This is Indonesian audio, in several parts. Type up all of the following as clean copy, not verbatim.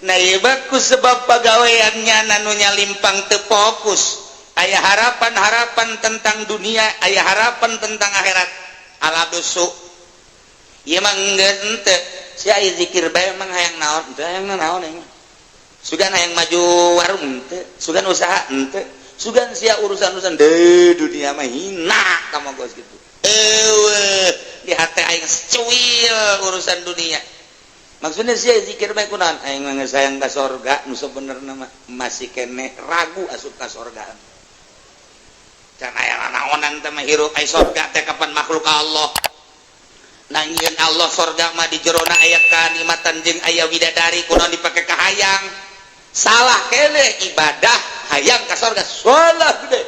Nah bagus sebab pegawaiannya nanunya limpang tefokus. Aya harapan-harapan tentang dunia, aya harapan tentang akhirat. Ala dusuk. Ieu mah enggeun teu. Sia aya zikir bae mah hayang naon? Teu hayang naon aing. Sugan hayang maju warung teu, sugan usaha teu. Sugan sia urusan-urusan deui dunia mah hina ka mogos kitu. Eueuh, di hate aing cuil urusan dunia. Maksudnya sih zikir bae kunaon aing mah sayang ka sorga nu sabenerna mah masih kene ragu asup ka sorga. Can aya naonan teh mah hirup aya sorga teh kapan makhluk Allah. Nangieun Allah sorga mah di jerona aya kanikmatan jeung aya widadari kunaon dipake ka hayang. Salah kene ibadah hayang ka sorga salah gede.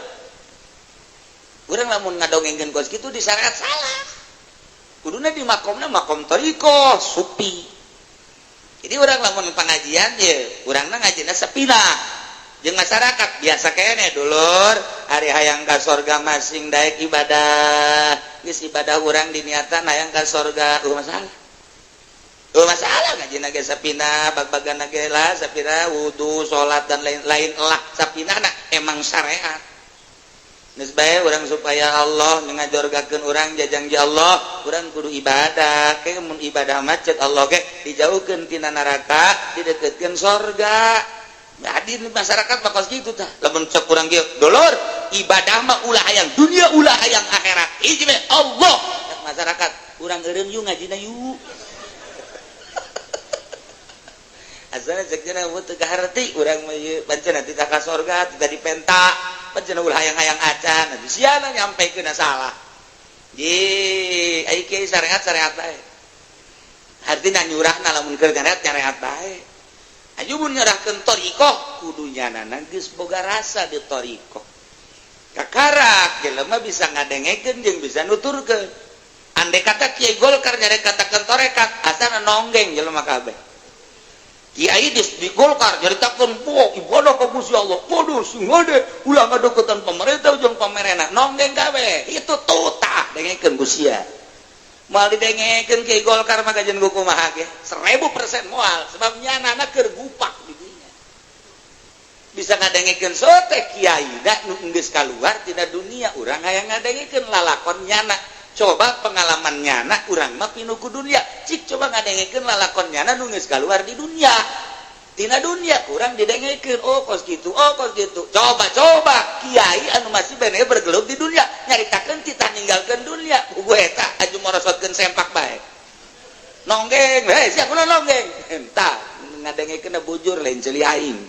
Urang lamun ngadongengkeun kos kitu di syariat salah. Kuduna di makomna makom thariqah sufi. Jadi orang lamun pengajian ya, urangna ngajina sepina. Jeung masyarakat biasa kene dulur, ari hayang ka sorga masing daek ibadah. Geus ibadah urang diniatan hayang ka sorga, masalah. Masalah ngajina ge sepina, bag-bagana ge lah sapira wudu, salat dan lain-lain lah sapinana emang syariat. Geus bae urang supaya Allah ngajorgakeun urang jajangji Allah, urang kudu ibadah. Ke mun ibadah macet Allah ge dijauhkeun tina neraka, dideukeutkeun sorga. Jadi masyarakat bakal gitu tah. Lamun cek urang ge, dulur, ibadah mah ulah hayang dunia, ulah hayang akhirat. Hiji mah Allah. Masyarakat, urang eureun yu ngajina yu. Asalna cek cenah mun teu kaharti urang mah ieu pancen tita ka sorga, tita dipenta. Pancen ulah hayang-hayang acan, nanti siana nyampekeun salah. Ji, ai kieu syariat bae. Artina nyurahna lamun keur syariat bae. Aju mun nyurahkeun thariqah kudu nyanana geus boga rasa di thariqah. Kakarak jelema bisa ngadengekeun jeung bisa nuturkeun. Andai kata Kiai Golkar nyare katakeun tarekat, asana nonggeng jelema kabeh. Kiai di Golkar nyaritakeun ibadah ka Gusti Allah. Waduh sing ngade ulah ngadeukeutan pemerintah jeung pamerena. Nonggeng kabeh. Itu tutah dengekeun Gusti ya. Moal didengekeun Kiai Golkar mah kajen kumaha ge. 1000% moal sebab nyanana keur gupak di dunia. Bisa ngadengekeun sote kiai da nu geus kaluar tina dunia urang hayang ngadengekeun lalakon nyana. Coba pengalaman nyana urang mah pinu ku dunia. Cik coba ngadengekeun lalakon nyana nu geus kaluar di dunia. Tina dunia urang didengekeun kos gitu. Coba kiai anu masih bener bergelut di dunia nyaritakeun titah ninggalkeun dunia. Puguh eta aju morosotkeun sempak bae. Nonggeng, sia kunaon nonggeng? Entah ngadengekeun bujur lain ceuli aing.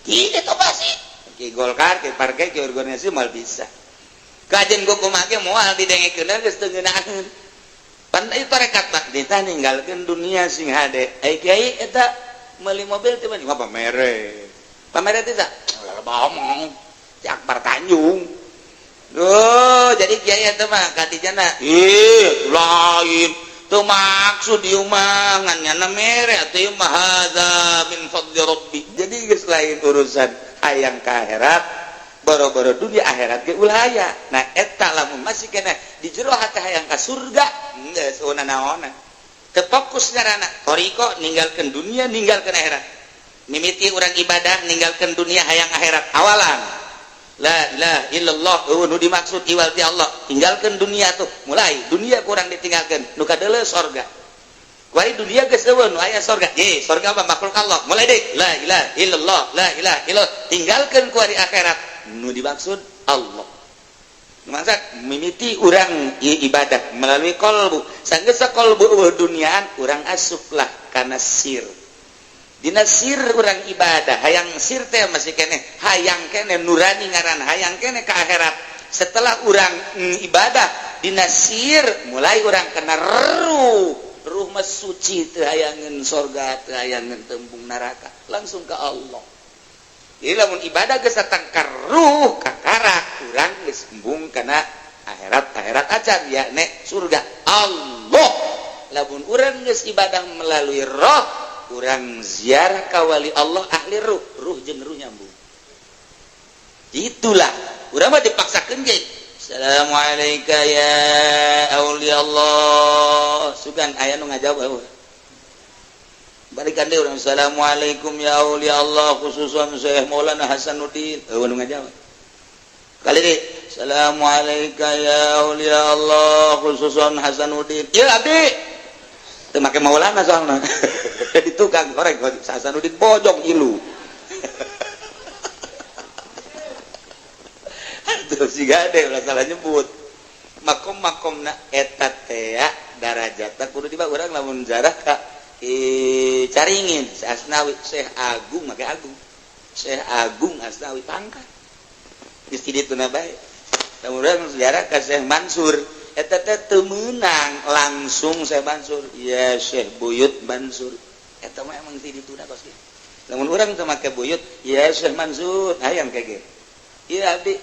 Kitu basi. Ki Golkar, ki partai, ki organisasi mal bisa. Kajen gua kumake moal didengekeun geus teu ngeunaheun. Pan ieu tarekat mah ditah ninggalkeun dunia sing hade. Ai kiai eta meuli mobil teh mah pamere. Pamere teh sa? Ngomong. Si Akbar Tanjung. Duh, jadi kiai eta mah katijana, lain. Teu maksud ieu mah ngannyana mere atuh ieu mah hadza min fadli rabbi. Jadi geus lain urusan hayang ka akhirat. Boro-boro dunia akhirat ge ulah aya. Nah eta lamun masih kena di jero hate hayang ka surga, geus naon-naonan. Teu fokus ngaranna thariqah ninggalkeun dunia, ninggalkeun akhirat. Mimiti urang ibadah ninggalkeun dunia hayang akhirat. Awalan la ilaha illallah nu dimaksud iwal ti Allah. Tinggalkeun dunia tuh. Mulai dunia kurang ditinggalkeun, nu kadeuleu sorga. Kuari dunia geus eueun nu aya sorga. Sorga mah makhluk Allah. Mulai deui la ilaha illallah, la ilaha illallah. Tinggalkeun kuari akhirat. Nu dimaksud Allah. Maksud mimiti urang ibadah melalui kolbu. Sanggeus kolbu duniaan urang asuplah kana sir. Dina sir urang ibadah, hayang sir teh masih kene, hayang kene nurani ngaran, hayang kene ka akhirat. Setelah urang ibadah dina sir mulai urang kena ruh mah suci teu hayangeun sorga, teu hayangeun tembung neraka, langsung ke Allah. Jadi lamun ibadah geus datang ka ruh ka karak urang geus embung kana akhirat acan ya nek surga Allah. Lamun urang geus ibadah melalui roh urang ziarah ka wali Allah ahli ruh jeung ruh nyambung. Itulah urang mah dipaksakeun ge. Assalamualaikum ya aulia Allah. Sugan aya nu ngajawab. balikan deh orang assalamualaikum ya aulia Allah khususan Syekh Maulana Hasanuddin nu ngajawab kali deh assalamualaikum ya aulia Allah khususan Hasanuddin ya abdi teu make Maulana soalna di tukang korek Hasanuddin bojong ilu terus juga ada ulah salah nyebut makom-makomna eta teh darajatna kudu dibawa urang lamun zarah ka caringin Asnawi Syekh Agung make Agung Syekh Agung Asnawi pangkat geus ti ditu na bae lamun urang sejarah ka Syekh Mansur eta teh teu meunang langsung Syekh Mansur ya Syekh Buyut Mansur eta mah emang ti ditu na kos kieu lamun urang teu make Buyut ya Syekh Mansur hayang kege ieu abdi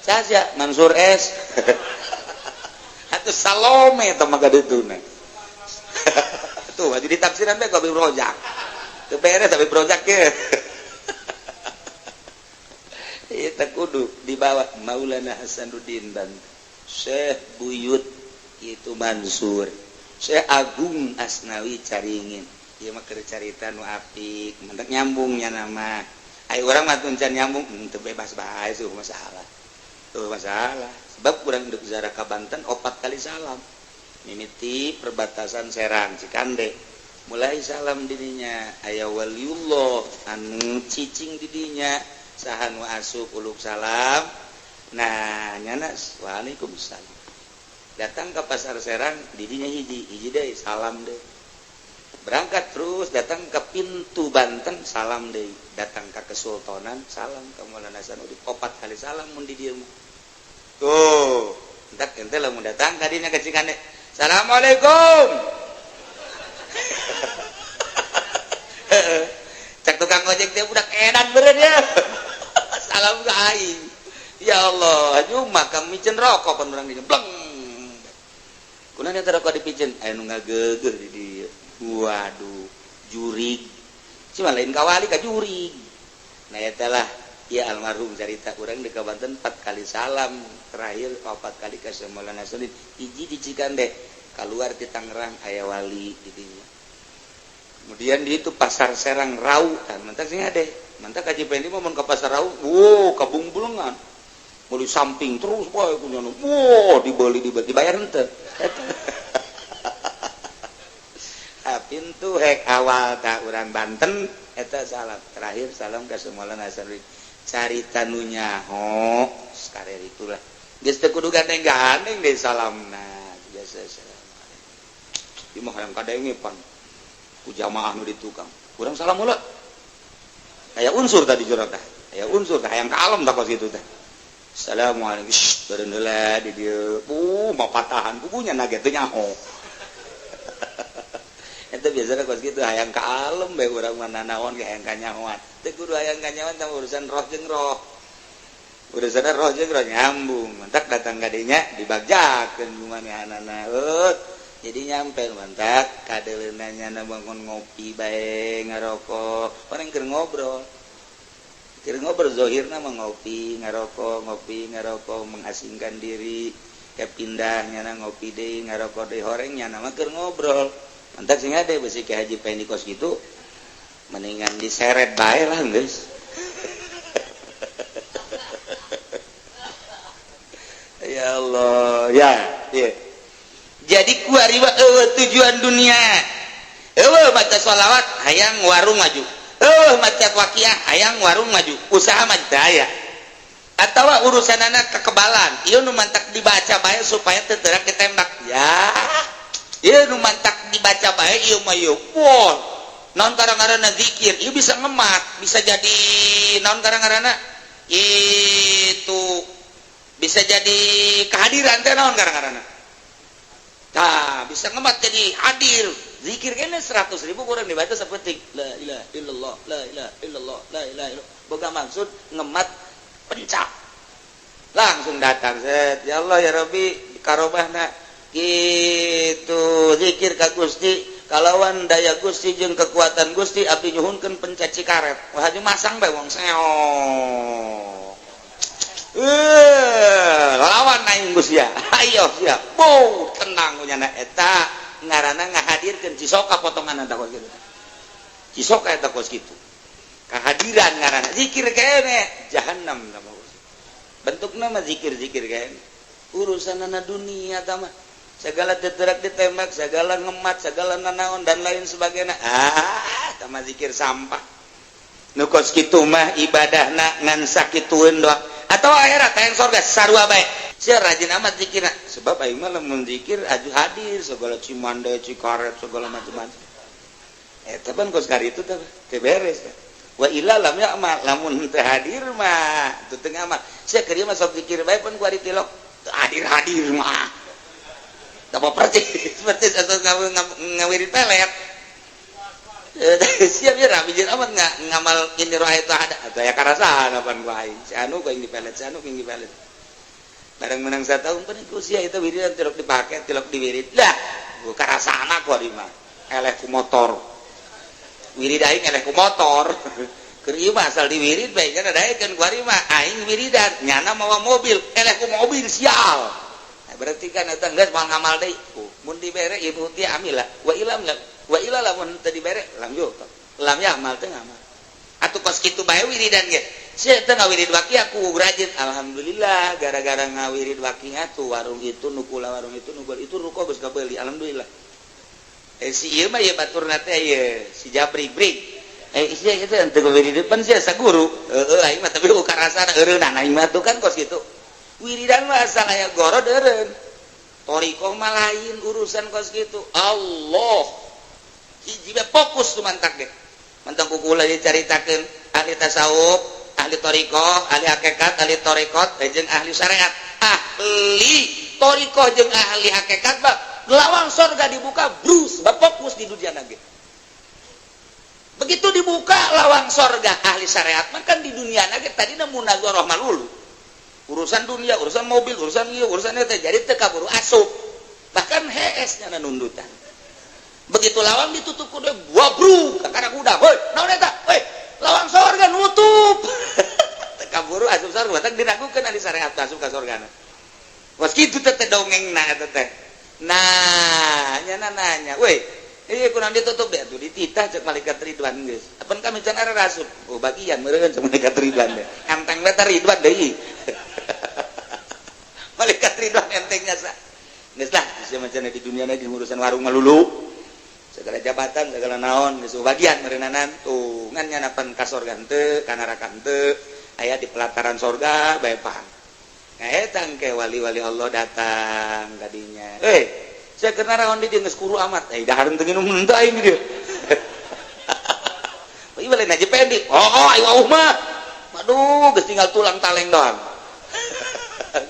saja Mansur S atuh Salome teh mah gadituna tuh jadi tafsiran bae Habib Rojak teu beres Habib Rojak ge eta kudu dibawa Maulana Hasanuddin dan Syekh Buyut itu Mansur Syekh Agung Asnawi caringin ieu mah keur carita nu apik mentek nyambungnya nama ai urang mah tun can nyambung teu bebas bae suh masalah tuh masalah sebab urang deuk ziarah ka Banten 4 kali salam mimiti perbatasan Serang Cikande mulai salam didinya aya waliullah anu cicing didinya saha nu asup uluk salam nah nyana waalaikumsalam datang ke pasar Serang didinya hiji deh salam deh berangkat terus datang ke pintu Banten salam deh datang ke Kesultanan salam ke Maulana Hasanuddin 4 kali salam mun di dieu tuh entak ente lamun datang ka dina ke Cikande assalamualaikum cek tukang ojek dia budak edan beureun ya salam ka aing ya Allah nyuma ka micen rokok pan urang dinya bleng kunaon eta rokok dipicen aya nu ngageugeuh di dieu waduh jurig cuma lain kawali ka jurig nah eta lah ya almarhum cerita urang di Banten 4 kali salam terakhir 4 kali ka Maulana Hasanuddin hiji di Cikande keluar di Tangerang aya wali didinya kemudian di itu pasar Serang Rau kan mantak sing ade mantak kaji pendi mun ka pasar Rau kabung-bulungan mau di samping terus bae kunyana dibeli dibayar henteu pintu hek awal ka urang Banten eta salam terakhir salam ka Maulana Hasanuddin carita nu nyaho sakarek itulah geus teu kudu gandeng-gandeng deh salamna biasa salam ieu mah hayang kadenge pan ku jamaah nu di tukang urang salam heula aya unsur tadi jurang teh aya unsur teh hayang kalem tah kos kitu teh assalamualaikum beureun heula di dieu mah patahan kukunya na ge teu nyaho eta biasana kos kitu hayang kalem bae urang mah nanaon ge hayang kanyahoan teu kudu hayang kanyahoan tah urusan roh jeung roh urusan roh jeung roh nyambung mantak datang ka dinya dibagjakeun manehna jadi nyampe mantak kadeuleunna na bangun ngopi bae ngarokok paling keur ngobrol zahirna mah ngopi ngarokok mengasingkan diri ke pindah nyana ngopi deui ngarokok deui horeng nyana mah keur ngobrol mantak sing ade besi ke Haji Pendi kos gitu mendingan diseret bae lah geus ya Allah ya yeah. Jadi kuariwa tujuan dunia maca sholawat hayang warung maju maca waqiah hayang warung maju usaha mah daya atawa urusan anak kekebalan ieu nu mantak dibaca bae supaya teu teurak ditembak ya ieu nu mantak dibaca bae ieu mah ieu naon karang-karana zikir ieu bisa ngemat bisa jadi naon karang-karana itu bisa jadi kehadiran teh naon karang-karana nah bisa ngemat jadi hadir zikir kene 100.000 kurang dibaca sapetik la ilaha illallah la ilaha illallah la ilaha illallah boga maksud ngemat pencak langsung datang set ya Allah ya Rabbi karomahna kitu zikir ka Gusti kalawan daya Gusti jeung kekuatan Gusti abdi nyuhunkeun pencet cikaret wah hanya masang bae wong seo lawan naing Gusti ya ayo siap tenang nya eta ngaranna ngahadirkeun cisoka potongan eta kok kitu cisok eta kos kitu kehadiran ngaranna zikir kene jahanam nama bentukna mah zikir-zikir kene urusanana dunia tah mah segala teterak ditembak segala ngemat segala nanaon dan lain sebagainya tah mah zikir sampah nu kos kitu mah ibadahna ngan sakitueun doang atau akhirat tayang surga sarua bae sia rajin amat zikirna sebab aing mah lamun zikir aju hadir segala cimande cikaret segala macam-macam eta pan kos kari itu teh beres wa illa lam ya'mal lamun teu hadir mah teu teu ngamal sia keur ieu mah sok zikir bae pun ku ari tilok hadir mah teu percis percis atuh ngawirid pelet siap ya rapi jeung amat ngamal ini roh eta ada atuh aya karasaan pan ku aing si anu ku aing dipelet si anu ku aing dipelet bareng menang satahun pan ku sia eta wiridan tilok dipake tilok diwirid lah ku karasaan aku ari mah eleh ku motor wirid aing eleh ku motor keur ieu mah asal diwirid bae nya daekeun ku ari mah aing wiridan nyana mawa mobil eleh ku mobil sial berarti kan eta geus moal ngamal deui mun dibere ieu ti amilah wa ila lamun teu dibere lam yo lam ya amal teu ngamal atuh kos kitu bae wiridan ge sia teu ngawirid waki aku rajin alhamdulillah gara-gara ngawirid waki atuh warung itu nukula warung itu nukul itu ruko geus kabeuli alhamdulillah si ieu mah ieu baturna teh ieu si Jabri Brig sia eta teu wirid pan sia saguru aing mah tapi karasana eureunna aing mah tuh kan kos kitu wiridan mah asal aya gorod eureun torikoh mah lain urusan kos kitu Allah hiji bae fokus tumantak ge mantang kukula dicaritakeun ahli tasawuf ahli torikoh ahli hakikat ahli torikot jeung ahli syariat ahli torikoh jeung ahli hakikat mah lawang surga dibuka brus fokus di dunia ge begitu dibuka lawang surga ahli syariat mah kan di dunia ge tadi munazarah malulu urusan dunia urusan mobil urusan ieu urusan eta jadi teu kaburu asup bahkan heesnya nundutan begitu lawang ditutup kudu wabruk kakana kuda heuy naon eta heuy lawang surga nutup teu kaburu asup surga tak diragukeun ahli syariat asup ka surgana was kitu teh dongengna eta teh nah nyana nanya weh ieu kunaon ditutup deh atuh dititah cek malaikat Ridwan geus apan kami can are rasup oh bagian meureun cek malaikat Ridwan deh enteng we teh Ridwan deui malaikat Ridwan entengnya sa geus lah sia macana di dunia di urusan warung melulu segala jabatan segala naon geus bagian meureunana tuh ngan nyanapan ka surga henteu ka neraka henteu aya di pelataran surga bae paham nah eta engke wali-wali Allah datang kadinya saya keur naraon di dieu geus kuru amat dahareun teu nginum henteu aing di dieu ieu balen aja pendek aing wauh mah aduh geus tinggal tulang taleng doang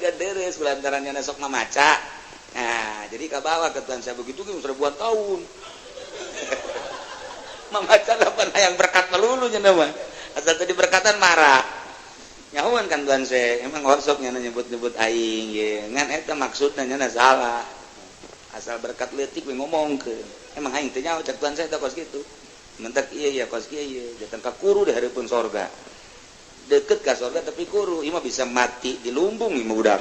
gaderes kulantarannya sok mamaca nah jadi kabawa ke Tuhan saya begitu geus ribuan tahun mamaca lapan hayang berkat melulu nya mah asal tadi berkatan marah nyahuan kan Tuhan saya emang workshop nya nyebut-nyebut aing ye ngan eta maksudna nya salah asal berkat leutik we ngomongkeun emang aing teh nyaho cek Tuhan saya teh kos kitu mentek ieu ya kos kieu ieu datang ka kuru di hareupeun surga deket ka surga tapi kuru ieu mah bisa mati di lumbung ieu mah budak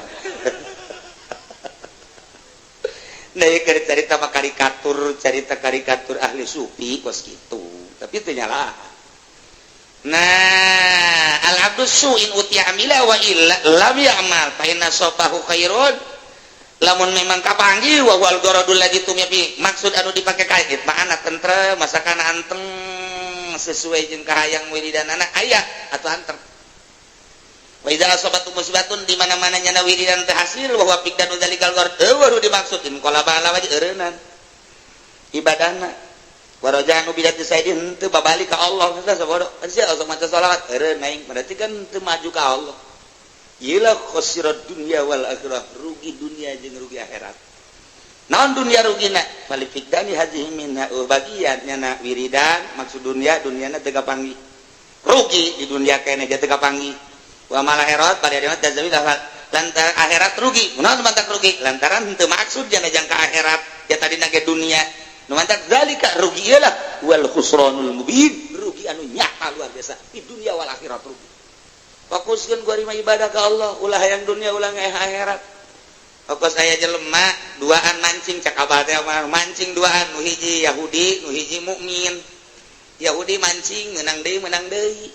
nah ieu cerita mah karikatur ahli sufi kos kitu tapi teu nyalah nah al-abdu su'in utiya amila wa illa lam ya'mal fa inna safahu khairun lamun memang kapanggih wa wal gharadul ladzi tumipi maksud anu dipake kaid makna tentrem masakana anteng sesuai jeung kahayang wiridanana aya atuh anteng wa idza asabatu musibatun di mana-mana nyana wiridan teh hasil wa huwa fiqdanu dzalikal gharad baru dimaksudin qala bala wajh eureunnan ibadahna warajanu bidati saidin teu babalik ka Allah geus sabodo sia sok maca selawat eureun aing berarti kan teu maju ka Allah ieu khosirat dunya wal akhirah rugi dunia jeung rugi akhirat naon dunia rugina falifikdani hazihi minha bagian nyana wiridan maksud duniana teu kapanggih rugi di dunia kene teu kapanggih wa mal akhirat pada dimat tazawil lantaran akhirat rugi naon mantak rugi lantaran teu maksud jana jang ka akhirat ya tadi nage dunia nu mantak zalika rugi ialah wal khusranul mubin rugi anu nyata luar biasa di dunia wal akhirat rugi fokuskeun ku ari ibadah ka Allah ulah hayang dunia ulah akhirat fokus aya jelema duaan mancing cak abah teh mancing duaan nu hiji Yahudi nu hiji mukmin Yahudi mancing menang deui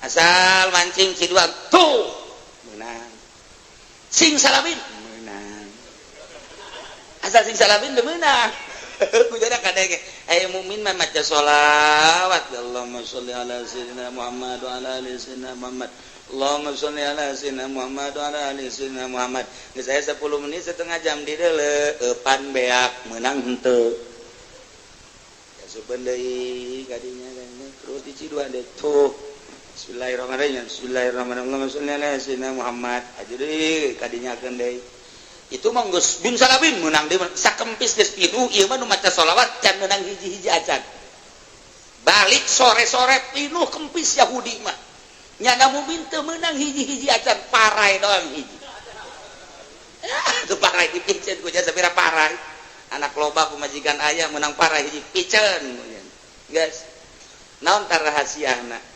asal mancing ciduan tuh menang sing salabin menang asal sing salabin teu meunang kujana kadenge aya mukmin mah maca sholawat Allahumma sholli ala sayyidina Muhammad wa ala ali sayyidina Muhammad Allahumma sholli ala sayyidina Muhammad wa ala ali sayyidina Muhammad geus aya 10 menit setengah jam di deuleu eupan beak menang henteu ya supeun deui kadinya terus diciduan deh tuh Bismillahirrahmanirrahim. Bismillahirrahmanirrahim. Sayyidina Muhammad. Aja deui kadinyakeun deui. Itu mah geus bin salabin meunang deui sakempis geus pinuh ieu mah nu maca sholawat can meunang hiji-hiji acan. Balik sore-sore pinuh kempis Yahudi mah. Nya mukmin teu meunang hiji-hiji acan parai doang hiji. Teu parai dipiceun ku jasa sabira parai. Anak loba pemajikan aya meunang parai hiji piceun. Guys. Naon tar rahasiana?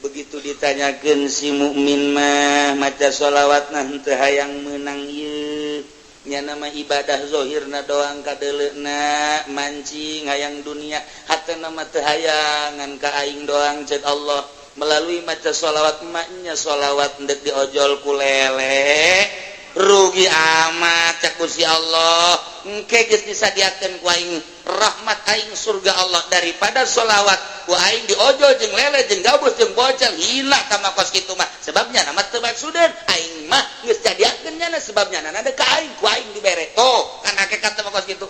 Begitu ditanyakan si mukmin mah maca sholawatna henteu hayang meunang ieu nya nama ibadah zahirna doang kadeleuna mancing hayang dunia hatana mah teu hayangan ka aing doang ceuk Allah melalui maca sholawat maknya sholawat ndek diojol ku lele rugi amat cak Gusti Allah engke geus disadiakeun ku aing rahmat aing surga Allah daripada sholawat ku aing diojol jeung lele jeung gabus jeung bocel hina ka makos kitu mah sebabnya nama teu maksudeun aing mah geus jadiakeun nya sebabnya nana ka aing ku aing dibere tuh kan hakikat teu makos kitu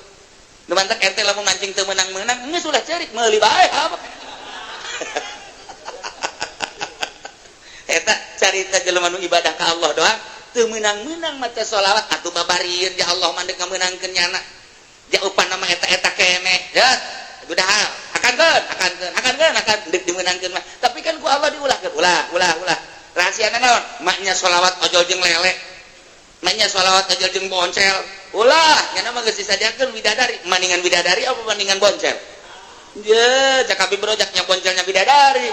nu mantek ente lamun mancing teu meunang-meunang geus ulah cerik meuli bae apa eta carita jelema nu ibadah ka Allah doang teu meunang-meunang maca sholawat atuh babarieun ya Allah mandek ngameunangkeun nyana ja upah nama eta keneh ya udah akan dek dimenangkeun mah tapi kan ku Allah diulahkeun ulah rahasiana naon maknya sholawat ojol jeung lele maknya sholawat ojol jeung boncel ulah nya mah geus disadiakeun bidadari maningan bidadari apa maningan boncel ye cak abi brojaknya boncelnya bidadari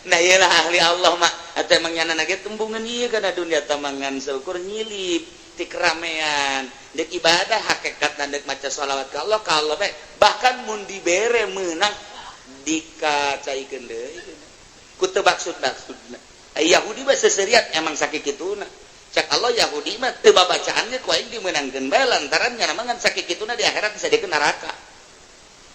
nah iyalah ahli Allah mah atuh emang nyana ge tembungan ieu kana dunia tamangan seukur nyilip ti keramean dek ibadah hakikatna dek maca sholawat ka Allah bahkan mun dibere meunang dikacaikeun deui ku teu maksud-maksudna Yahudi mah seseriat emang sakikituna cak Allah Yahudi mah teu babacaannya ku aing dimeunangkeun bae lantaran nya mah ngan sakikituna di akhirat disadiakeun neraka.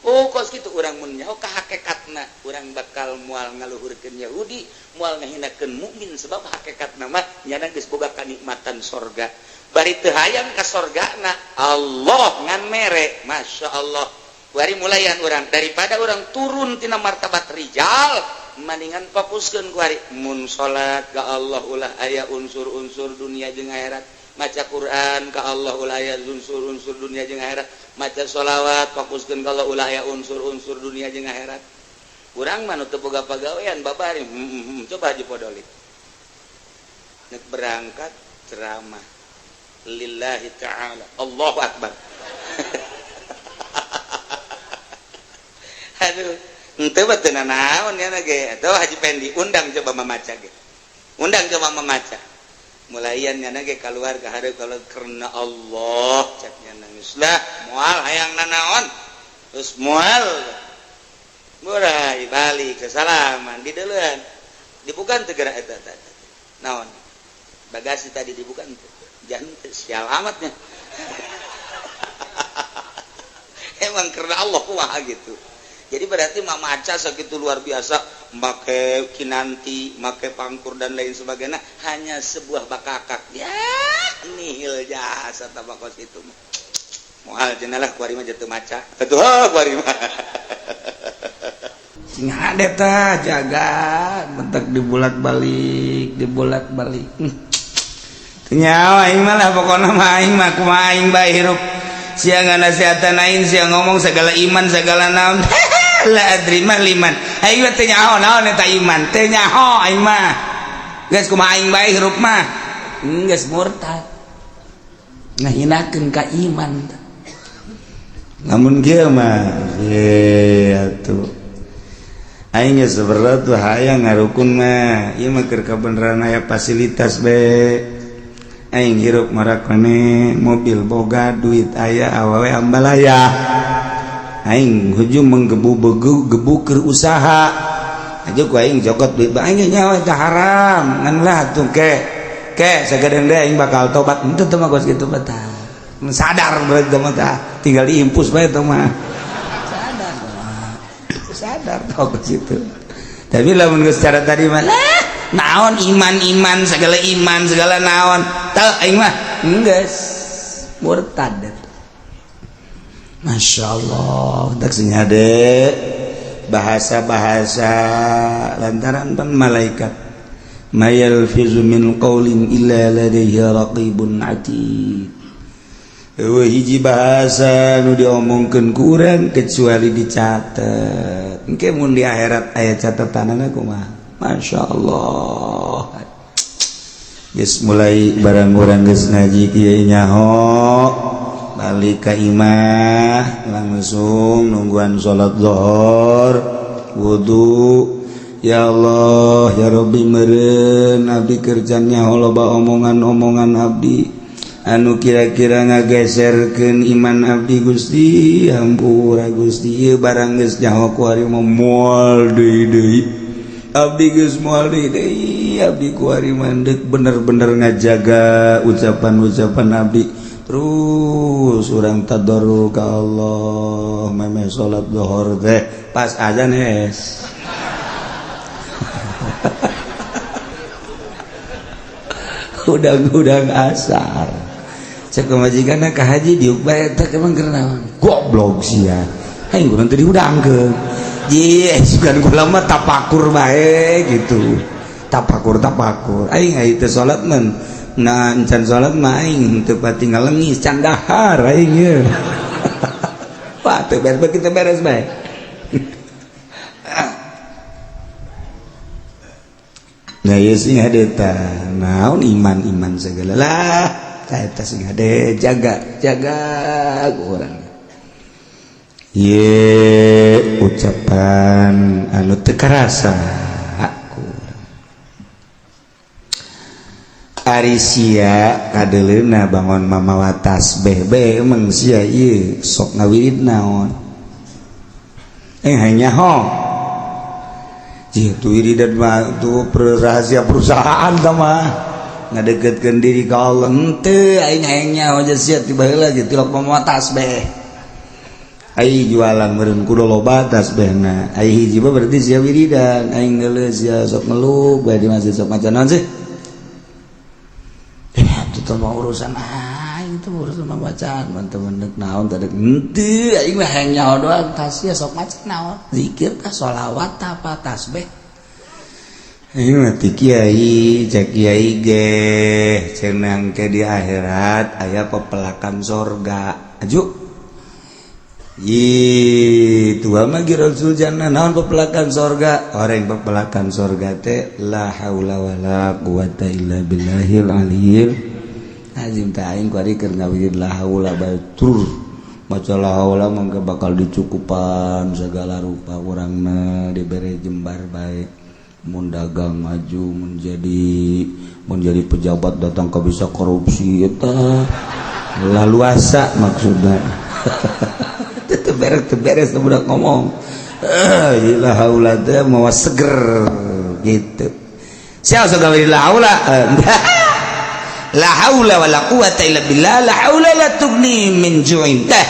Oh kos kitu urang mun nyaho ka hakikatna urang bakal moal ngaluhurkeun Yahudi moal ngahinakeun mukmin sebab hakikatna mah nyana geus boga kanikmatan sorga bari teu hayang ka sorgana Allah ngan mere masyaallah bari mulayan urang daripada urang turun tina martabat rijal mendingan fokuskeun ku ari mun salat ka Allah ulah aya unsur-unsur dunia jeung akhirat maca Quran ka Allah ulah aya unsur-unsur dunia jeung akhirat maca sholawat fokuskeun ka Allah ulah aya unsur-unsur dunia jeung akhirat urang mah nu teu boga pagawean babari coba haji podoli nek berangkat ceramah lillahi ta'ala Allahu akbar aduh henteu mah teu naon nya ge atuh haji pendi undang coba mamaca ge undang coba mamaca mulaian nyana ge keluar ka hareup kalau karena Allah cak nyana geus lah moal hayang nanaon terus moal murai balik ke salaman di deuleuan dibukan teu geura eta naon bagasi tadi dibukan teu jangan sial amatnya emang karena Allah kumaha gitu jadi berarti mamaca sakitu luar biasa make kinanti make pangkur dan lain sebagainya hanya sebuah bakakak ya nihil jasa tabakos itu moal cenah kuari mah jatuh maca atuh kuari mah sing hade tah jaga bentek dibolak-balik teu nyawa aing mah lah pokona mah aing mah kumaha aing bae hirup sia nganasihatan aing sia ngomong segala iman segala naon la adri mah liman aing teh nyaho naon eta iman teh nyaho aing mah geus kumaha aing bae hirup mah geus murtad ngahinakeun ka iman namun kieu mah ye atuh aing geus saberat tuh hayang ngarukun mah ieu mah keur kabeneran aya fasilitas be aing hirup marak maneh mobil boga duit aya awewe ambalaya aing hujung menggebu keur usaha aja ku aing jogot duit aing nyawa teh haram ngan lah tuh ke sagadeng deui aing bakal tobat henteu teh mah geus kitu betah sadar berarti teh tinggal diimpus bae teh mah sadar tau ke situ tapi lamun geus cara tadi mah naon iman segala naon teu aing mah geus murtad masyaallah tak senyade bahasa-bahasa lantaran pan malaikat mayalfizu min qaulin illa ladayhi raqibun atid hiji bahasa nu diomongkeun ku urang kecuali dicatet engke mun di akhirat aya catatanana kumaha masyaallah geus mulai barang urang geus ngaji kieu nyaho balik ka imah langsung nungguan salat zuhur wudu ya Allah ya Rabbi meureun abdi kerjaan nyaho loba omongan-omongan abdi anu kira-kira ngageserkeun iman abdi Gusti hampura Gusti ieu barang geus nyaho ku ari moal deui abdi geus moal deui abdi ku ari mandek bener-bener ngajaga ucapan-ucapan abdi terus urang tadarruk ka Allah memeh salat zuhur teh pas azan es udang-udang asar cek majikanna ka haji diuk bae teh emang keur naon goblok sia aing urang teh diudangkeun ye sugan kula mah tapakur bae gitu tapakur aing aya teh salat men nah encan salat mah aing teu pati ngalengis can dahar aing ye wah teu beres kita beres bae nah ieu sing hade tah naon iman segala lah eta sing hade jaga ku urang ye ucapan anu teu karasa ari sia kadeleuna bangun mamawa tasbih bae emang sia ieu sok ngawirid naon hanya ho jitu wiridan mah tu rahasia perusahaan tah mah ngadegkeutkeun diri ka Allah henteu aing nyaho aja sia tiba heula jadi tilok mamawa tasbih ai jualan meureun kudu loba tasbihna ai hiji mah berarti sia wiridan aing geuleuh sia sok ngeluh bae di masjid sok maca naon sih itu mah urusan itu urusan bacaan temen naon tadi henteu aing mah hayang nyaho doang tasya sok maca naon zikir tah sholawat tah apa tasbih aing mah ti kiai cek kiai ge cenah ke di akhirat aya pepelakan sorga aju tua mah ge rasul jannah naon pepelakan sorga orang pepelakan sorga teh la haula wala quwata illa billahil aliyil azim teh aing ku ari keur ngawirid la haula batur maca la haula mangga bakal dicukupan segala rupa urangna dibere jembar bae mun dagang maju menjadi pejabat datang ka bisa korupsi eta laluasa maksudna teu beres budak ngomong la haula teh mawa seger gitu sia sok ngawirid la haula la haula wala quwata illa billah la haula la tughni min ju'in teh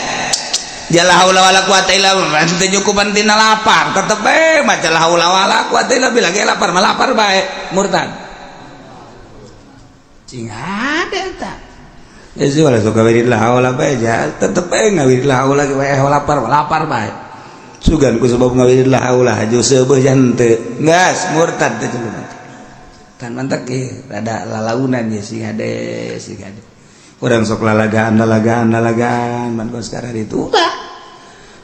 ja la haula wala quwata illa billah teh cukupan tina lapar tetep bae maca la haula wala quwata illa billah ge lapar mah lapar bae murtad cing ade eta geus wala sok ngawirid la haula bae ja tetep bae ngawirid la haula ge bae lapar bae sugan ku sebab ngawirid la haula haju seubeuh jan teu geus murtad teh cenah kan mantak rada lalaunan ya sing ade urang sok lalagaan man kos sekarang itu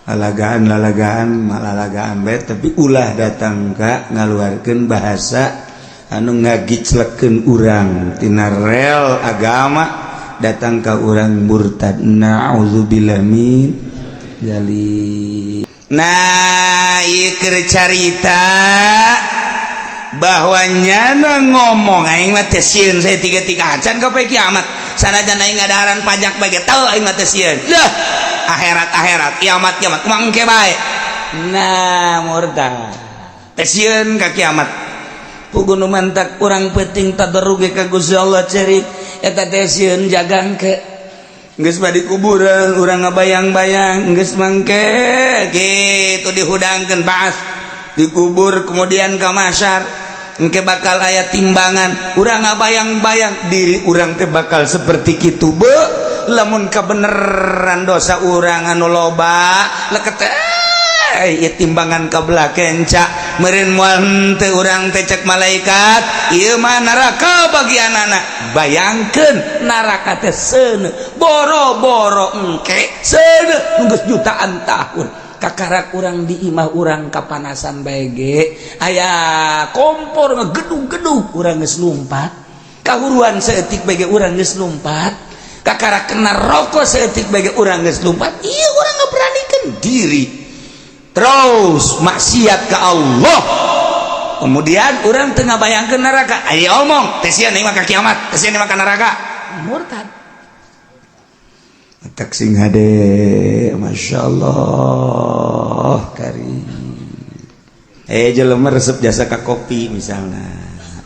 lalagaan bae tapi ulah datang ka ngaluarkeun bahasa anu ngagiclekeun urang tina rel agama datang ka urang murtad naudzubillah min zalik nah ieu keur carita bahwanya ngomong aing mah teh sieun saya 3 acan ka poe kiamat sanajan aing ngadaharan pajak bage teu aing mah teh sieun dah akhirat kiamat kumaha engke bae nah murtad teh sieun ka kiamat puguh nu mantak urang peuting tadarruge ka Gusti Allah cerik eta teh sieun jagangke geus bade kuburan urang ngabayang-bayang geus mangke kitu dihudangkeun baas dikubur kemudian ka masyar engke bakal aya timbangan urang ngabayang-bayang diri urang teh bakal seperti kitu be lamun kabeneran dosa urang anu loba leket ieu timbangan kabelah kenca meureun moal teu urang teh cek malaikat ieu mah neraka bagianana bayangkeun neraka teh seuneu boro-boro engke seuneu geus jutaan tahun kakarak urang di imah urang kapanasan baege aya kompor ngegedug-gedug urang geus lumpat kahuruan saeutik baege urang geus lumpat kakarak kena rokok saeutik baege urang geus lumpat ieu urang ngaberanikeun diri terus maksiat ka Allah kemudian urang teu ngabayangkeun neraka aya omong teh sieun ieu mah ka kiamat teh sieun ieu mah ka neraka murtad tak sing hade Masya Allah karim jelema resep jasa ka kopi misalnya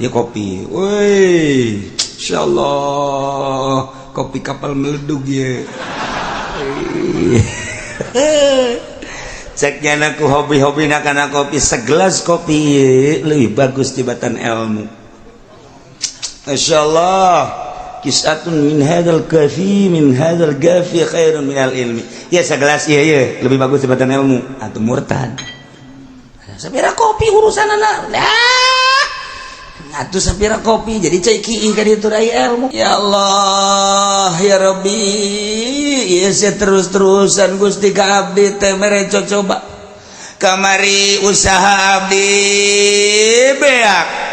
ya kopi woi Masya Allah kopi kapal meledug ya ceknya aku hobi-hobi nakana kopi segelas kopi lebih bagus tibatan ilmu Masya Allah kisatun min hadzal kafi min hadzal gafi khairun minal ilmi ya segelas iya lebih bagus tibatan ilmu atuh murtad sapira kopi urusanana atuh sapira kopi jadi cai kieu ka ditu aya ilmu ya Allah ya Rabbi ieu terus-terusan Gusti ka abdi teh mere coba kamari usaha abdi beak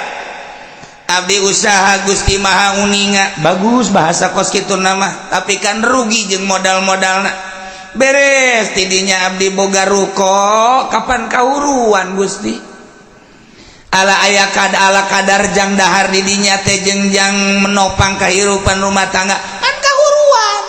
abdi usaha Gusti Maha Uninga bagus bahasa kos kitu nama tapi kan rugi jeung modal-modalna beres tidinya abdi boga ruko kapan kahuruan Gusti ala aya ala kadar jang dahar didinya teh jeung jang menopang kahirupan rumah tangga kan kahuruan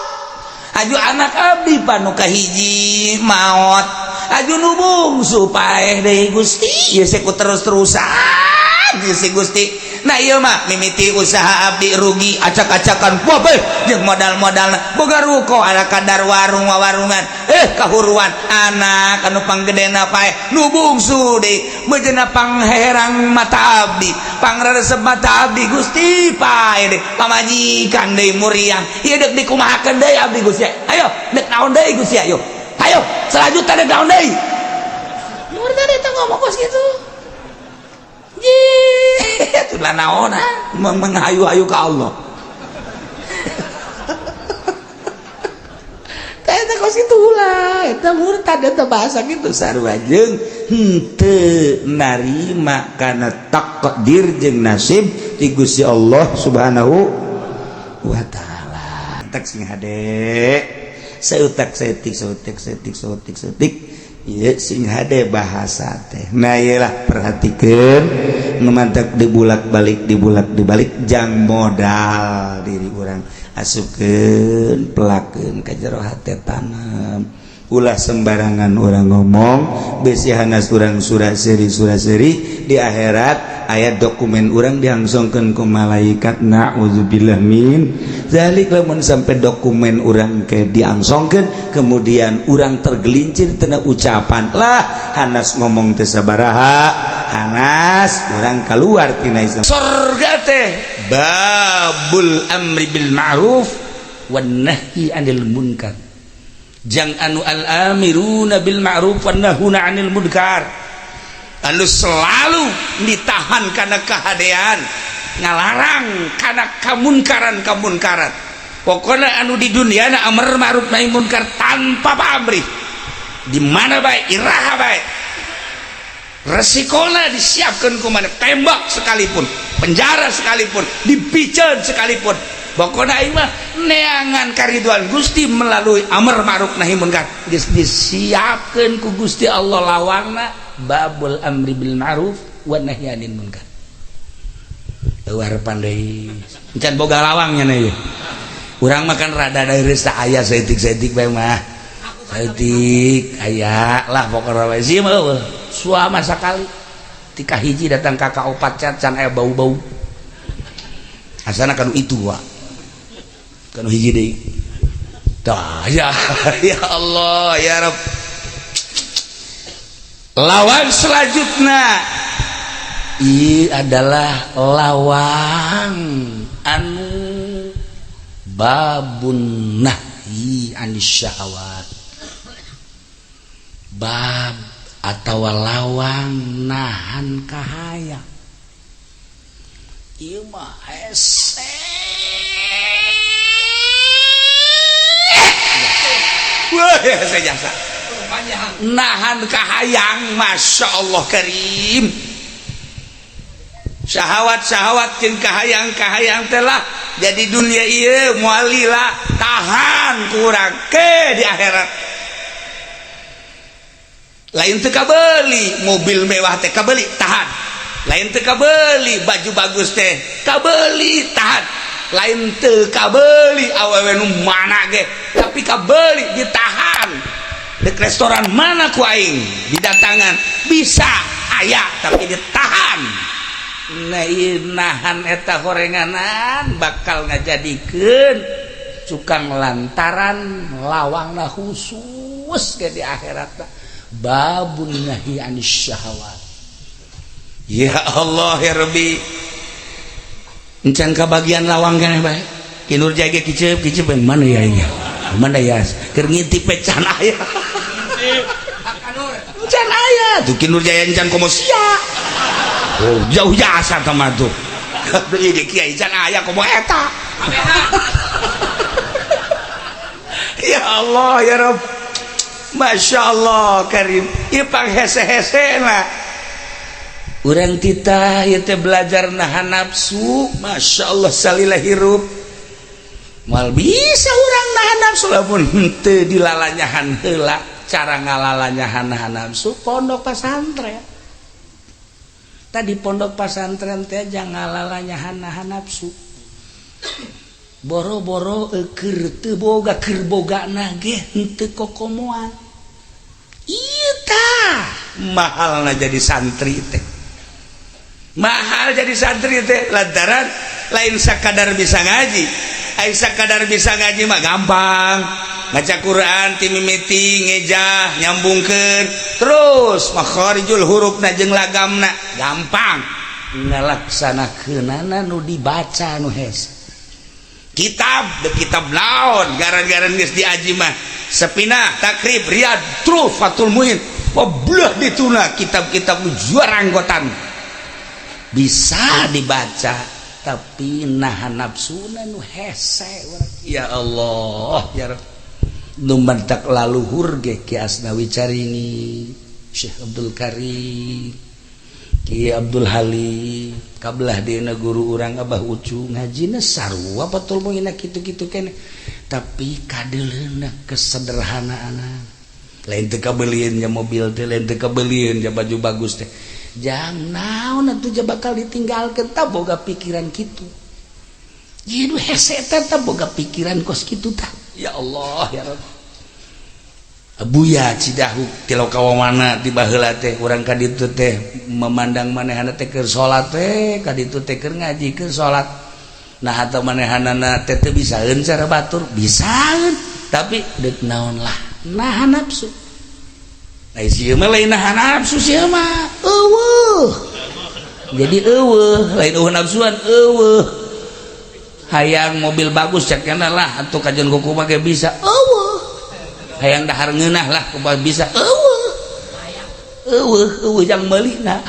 aju anak abdi panu kahiji maot aju nu bungsu paeh deui Gusti ieu seku terus-terusan si Gusti nah iya mah mimiti usaha abdi rugi acak-acakan wabeh jeung modal-modalna boga ruko ada kadar warung-warungan kahuruan anak anu panggedena paeh nu bungsu deui bejeuna pangherang mata abdi pangresep mata abdi Gusti paeh deui pamajikan deui muriang ieu deuk dikumahakeun deui abdi Gusti ayo deuk naon deui Gusti ayo selanjutnya deuk naon deui nur tadi teh ngomong kos kitu itu lah naona menghayu-hayu ke Allah eta kos kitu ulah eta murtad eta bahasa kitu sarua jeung henteu narima kana takdir jeung nasib ti Gusti Allah Subhanahu wa taala tak sing hade sautak setik iya sing hade bahasa teh nah iyalah perhatikeun numantak dibulak-balik jang modal diri urang asukeun pelakeun ka jero hate tanam ulah sembarangan orang ngomong besi hanas urang suraseri di akhirat aya dokumen urang diangsongkeun ku malaikat naudzubillah min zalik lamun sampai dokumen urang ke diangsongkeun kemudian urang tergelincir tina ucapan lah hanas ngomong teh sabaraha hanas urang keluar tina Islam surga teh babul amri bil ma'ruf wan nahyi 'anil munkar jang anu al-amiruna bil ma'ruf wan nahuna 'anil munkar anu selalu ditahan kana kahadean ngalarang kana kamunkaran pokoknya anu di dunia na amar ma'ruf nahi munkar tanpa pamrih di mana bae iraha bae resikona disiapkan ku mana tembak sekalipun penjara sekalipun dipiceun sekalipun pokoknya ieu mah neangan kariduan Gusti melalui amar ma'ruf nahi munkar geus disiapkeun ku Gusti Allah lawangna babul amri bil ma'ruf wan nahyi 'anil munkar harapan deui encan boga lawangnya nih urang makan rada dari resta aya setik-setik bae mah setik aya lah pokokna we sieun eueuh suama sakali tika hiji datang kakak opat can aya bau-bau asana kanu itu wa kanu hiji deui tah ya ya Allah ya Rabb lawan selanjutnya ini adalah lawang anu babun nahyi anis syahwat bab atau lawang nahan kahayang ieu mah hese wah hese jasa nahan kahayang Masya Allah Karim syahwat-syahwat jeung kahayang-kahayang telah jadi dunia ieu moal lila tahan kurang ke di akhirat lain teu kabeuli mobil mewah teh kabeuli tahan lain teu kabeuli baju bagus teh kabeuli tahan lain teu kabeuli awewe nu mana ge tapi kabeuli ditahan dek restoran mana ku aing didatangan bisa aya tapi ditahan nahan eta horenganan bakal ngajadikeun cukang lantaran lawangna khusus ke di akhirat babun nahyi anis syahwat ya Allah ya Rabbi encan kabagian lawang keneh bae kinur jage kiceup mana ya ieu mana ya keur ngintip can aya can aya tuh kinur jaya encan komo sia oh jauh jasa teman tuh ini kiai can aya komo eta ya Allah ya Rabb Masya Allah Karim ieu pang hese-hese na urang titah ieu teh belajar nahan nafsu Masya Allah salila hirup mal bisa urang nahan nafsu lamun henteu dilalanyahan heula cara ngalalanyahan nahan nafsu pondok pesantren tadi pondok pesantren teh jangan ngalalanyahan nahan nafsu boro-boro keur teu boga keur bogana ge henteu kokomoan ieu tah mahalna jadi santri teh mahal jadi santri teh lantaran lain sakadar bisa ngaji ai sakadar bisa ngaji mah gampang baca Quran ti mimiti ngejah nyambungkeun terus makharijul hurufna jeung lagamna gampang ngalaksanakeunana nu dibaca nu hese kitab naon garan-garan geus diaji mah sepinah takrib riyad terus fatul muin wablah dituna kitab-kitab juaranggotan bisa dibaca tapi nahan nafsuna nu hese ya Allah ya Rabb nu mantak laluhur ge Ki Asnawi Carini Syekh Abdul Karim Ki Abdul Halim kabelah dina guru urang Abah Ucu ngajina sarua betul moina kitu-kitu keneh tapi kadeleuna kesederhanaana lain teu kabeulieun nya mobil teh lain teu kabeulieun nya baju bagus teh jang naon atuh ja bakal ditinggalkeun tah boga pikiran kitu jieu hese teh boga pikiran kos kitu tah ya Allah ya Rabb Abuya Cidahu tilau kawamana di baheula teh urang ka ditu teh memandang manehana teh keur salat teh ka ditu teh keur ngaji keur salat nah atau manehanana teh teu bisaeun cara batur bisaeun tapi deuk naon lah nahan nafsu ai sieu mah lain nahan nafsu sieu mah eueuh jadi eueuh lain eueuh nafsuan eueuh hayang mobil bagus cekna lah atuh kajian kuku mah ge bisa eueuh hayang dahar ngeunah lah kumaha bisa eueuh jang meulina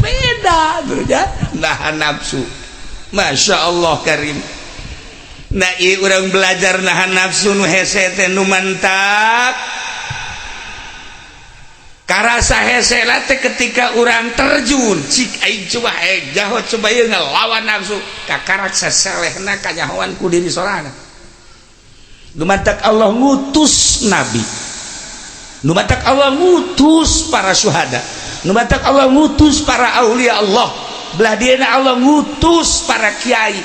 beda berja nahan nafsu Masya Allah Karim nah ieu urang belajar nahan nafsu nu hese teh nu mantak karasa hese teh ketika urang terjun cik aing coba jaho coba ieu ngelawan nafsu kakarak saselehna kanyahoan ku diri sorana nu mantak Allah ngutus nabi nu mantak Allah ngutus para syuhada nu batak Allah ngutus para aulia Allah belah dieuna Allah ngutus para kiai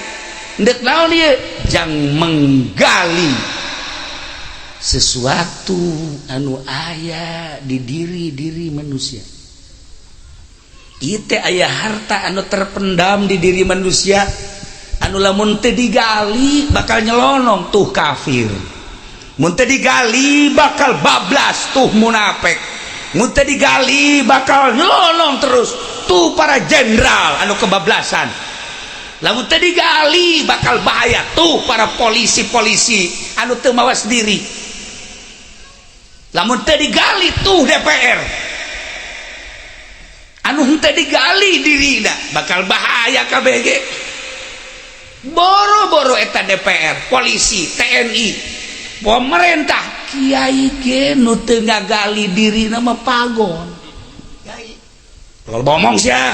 ndek naon ieu jang menggali sesuatu anu aya di diri manusia. Ieu teh aya harta anu terpendam di diri manusia anu lamun teu digali bakal nyelonong tuh kafir, mun teu digali bakal bablas tuh munafik, mun teu digali bakal nyelonong terus tuh para jenderal anu kebablasan, lamun teu digali bakal bahaya tuh para polisi-polisi anu teu mawas diri, lamun teu digali tuh DPR anu henteu digali dirina bakal bahaya kabeh ge. Boro-boro eta DPR, polisi, TNI, pemerintah, kiai ge nu teu ngagali dirina mah pagon. Kiai. Kalau ngomong sia.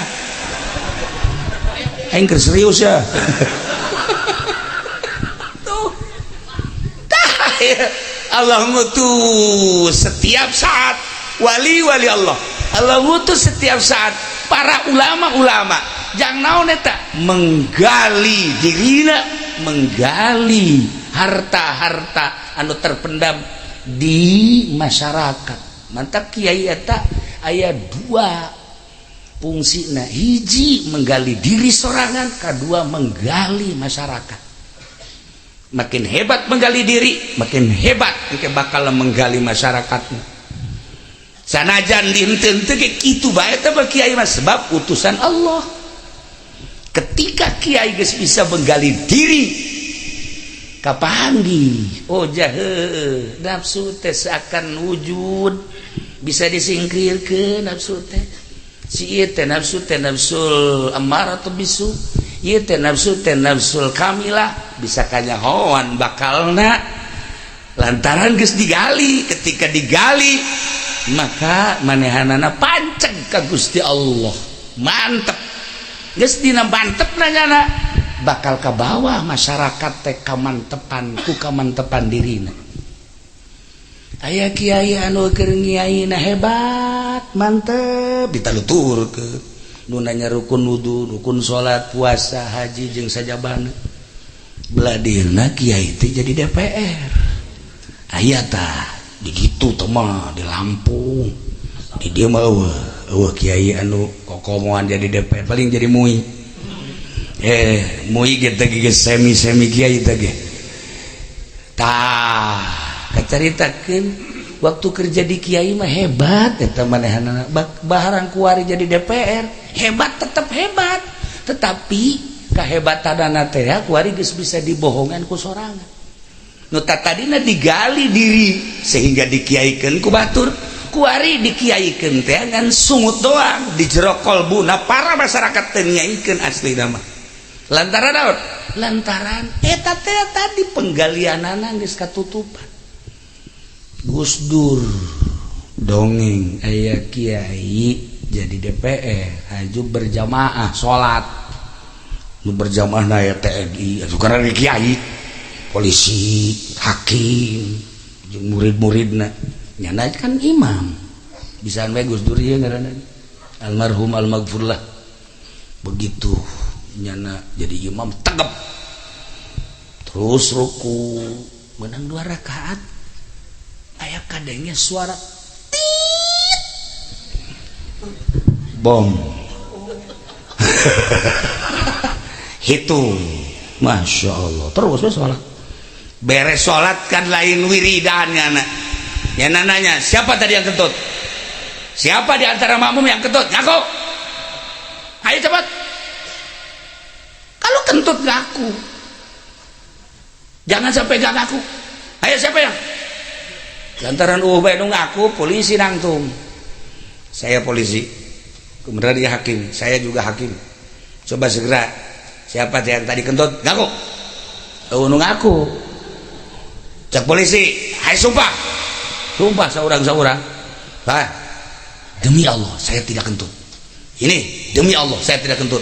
Aing keur serius ya. Tuh. Allah ngutus setiap saat wali-wali Allah. Allah ngutus setiap saat para ulama-ulama jang naon eta menggali dirina, menggali harta-harta anu terpendam di masyarakat. Mantap kiai eta aya dua fungsina, hiji menggali diri sorangan, kedua menggali masyarakat. Makin hebat menggali diri, makin hebat engke bakal menggali masyarakatnya. Sanajan dihenteu ge kitu bae teh kiai mah sebab utusan Allah. Ketika kiai geus bisa menggali diri kapanggi, oh jahe nafsu teh seakan wujud bisa disingkirkeun nafsu teh. Si ieu teh nafsu teh nafsul ammaratu bisu, ieu teh nafsul kamilah bisa kanyahoan bakalna lantaran geus digali. Ketika digali maka manehanana panceg ka Gusti Allah, mantep geus dina mantep nanyana bakal ka bawah masyarakat teh kamantepan ku kamantepan dirina. Aya kiai anu keur ngiaina hebat mantep ditaluturkeun nu nanya rukun wudu, rukun salat, puasa, haji jeung sajabana. Belah dieuna kiai teh jadi DPR. Aya tah di ditu teh mah di Lampung di dieu mah eueuh kiai anu kokomoan jadi DPR paling jadi MUI MUI ge teh ge semi kiai teh ge tah kacaritakeun waktu kerja di kiai mah hebat eta manehanana baharang kuari jadi DPR hebat tetap hebat, tetapi kahebatanana teh kuari geus bisa dibohongan ku sorangan. Nu tadina digali diri sehingga dikiaikeun ku batur, kuari dikiaikeun teh ngan sungut doang di jero kolbuna para masyarakat teh nyaikeun aslina mah. Lantaran naon? Lantaran eta teh tadi penggalianana geus katutupan. Gus Dur dongeng aya kiai jadi DPR haju berjamaah salat. Nu berjamaah na aya TNI, asukan ari kiai polisi, hakim, jeung murid-muridna nyana kan imam. Bisaan we Gus Dur ieu ngaranna almarhum almaghfurlah. Begitu nyana jadi imam tegep. Terus ruku menang 2 rakaat. Aya kadangnya suara tit. Bom. Hitung. Masya Allah. Terus we salat. Beres sholat kan lain wiridan ya nanya siapa tadi yang kentut, siapa di antara makmum yang kentut ngaku, ayo cepat. Kalau kentut ngaku, jangan sampai gak ngaku. Ayo siapa yang lantaran Ubay ngaku polisi nangtung, saya polisi kemudian dia hakim, saya juga hakim, coba segera siapa yang tadi kentut ngaku. Ngaku cek polisi, hai sumpah seorang-seorang, demi Allah saya tidak kentut, ini demi Allah saya tidak kentut,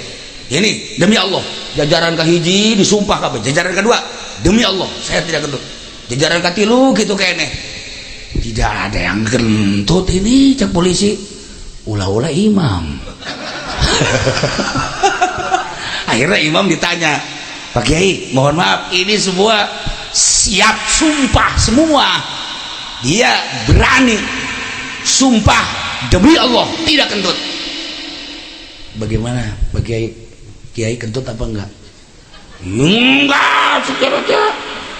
ini demi Allah, jajaran kahiji disumpah kabeh, jajaran kedua demi Allah saya tidak kentut, jajaran katilu gitu kene tidak ada yang kentut ini cek polisi. ulah-ulah imam. Akhirnya imam ditanya, Pak Kiai, mohon maaf, ini semua siap sumpah semua. Dia berani sumpah demi Allah tidak kentut. Bagaimana Pak Kiai? Kiai kentut apa enggak? Enggak, secara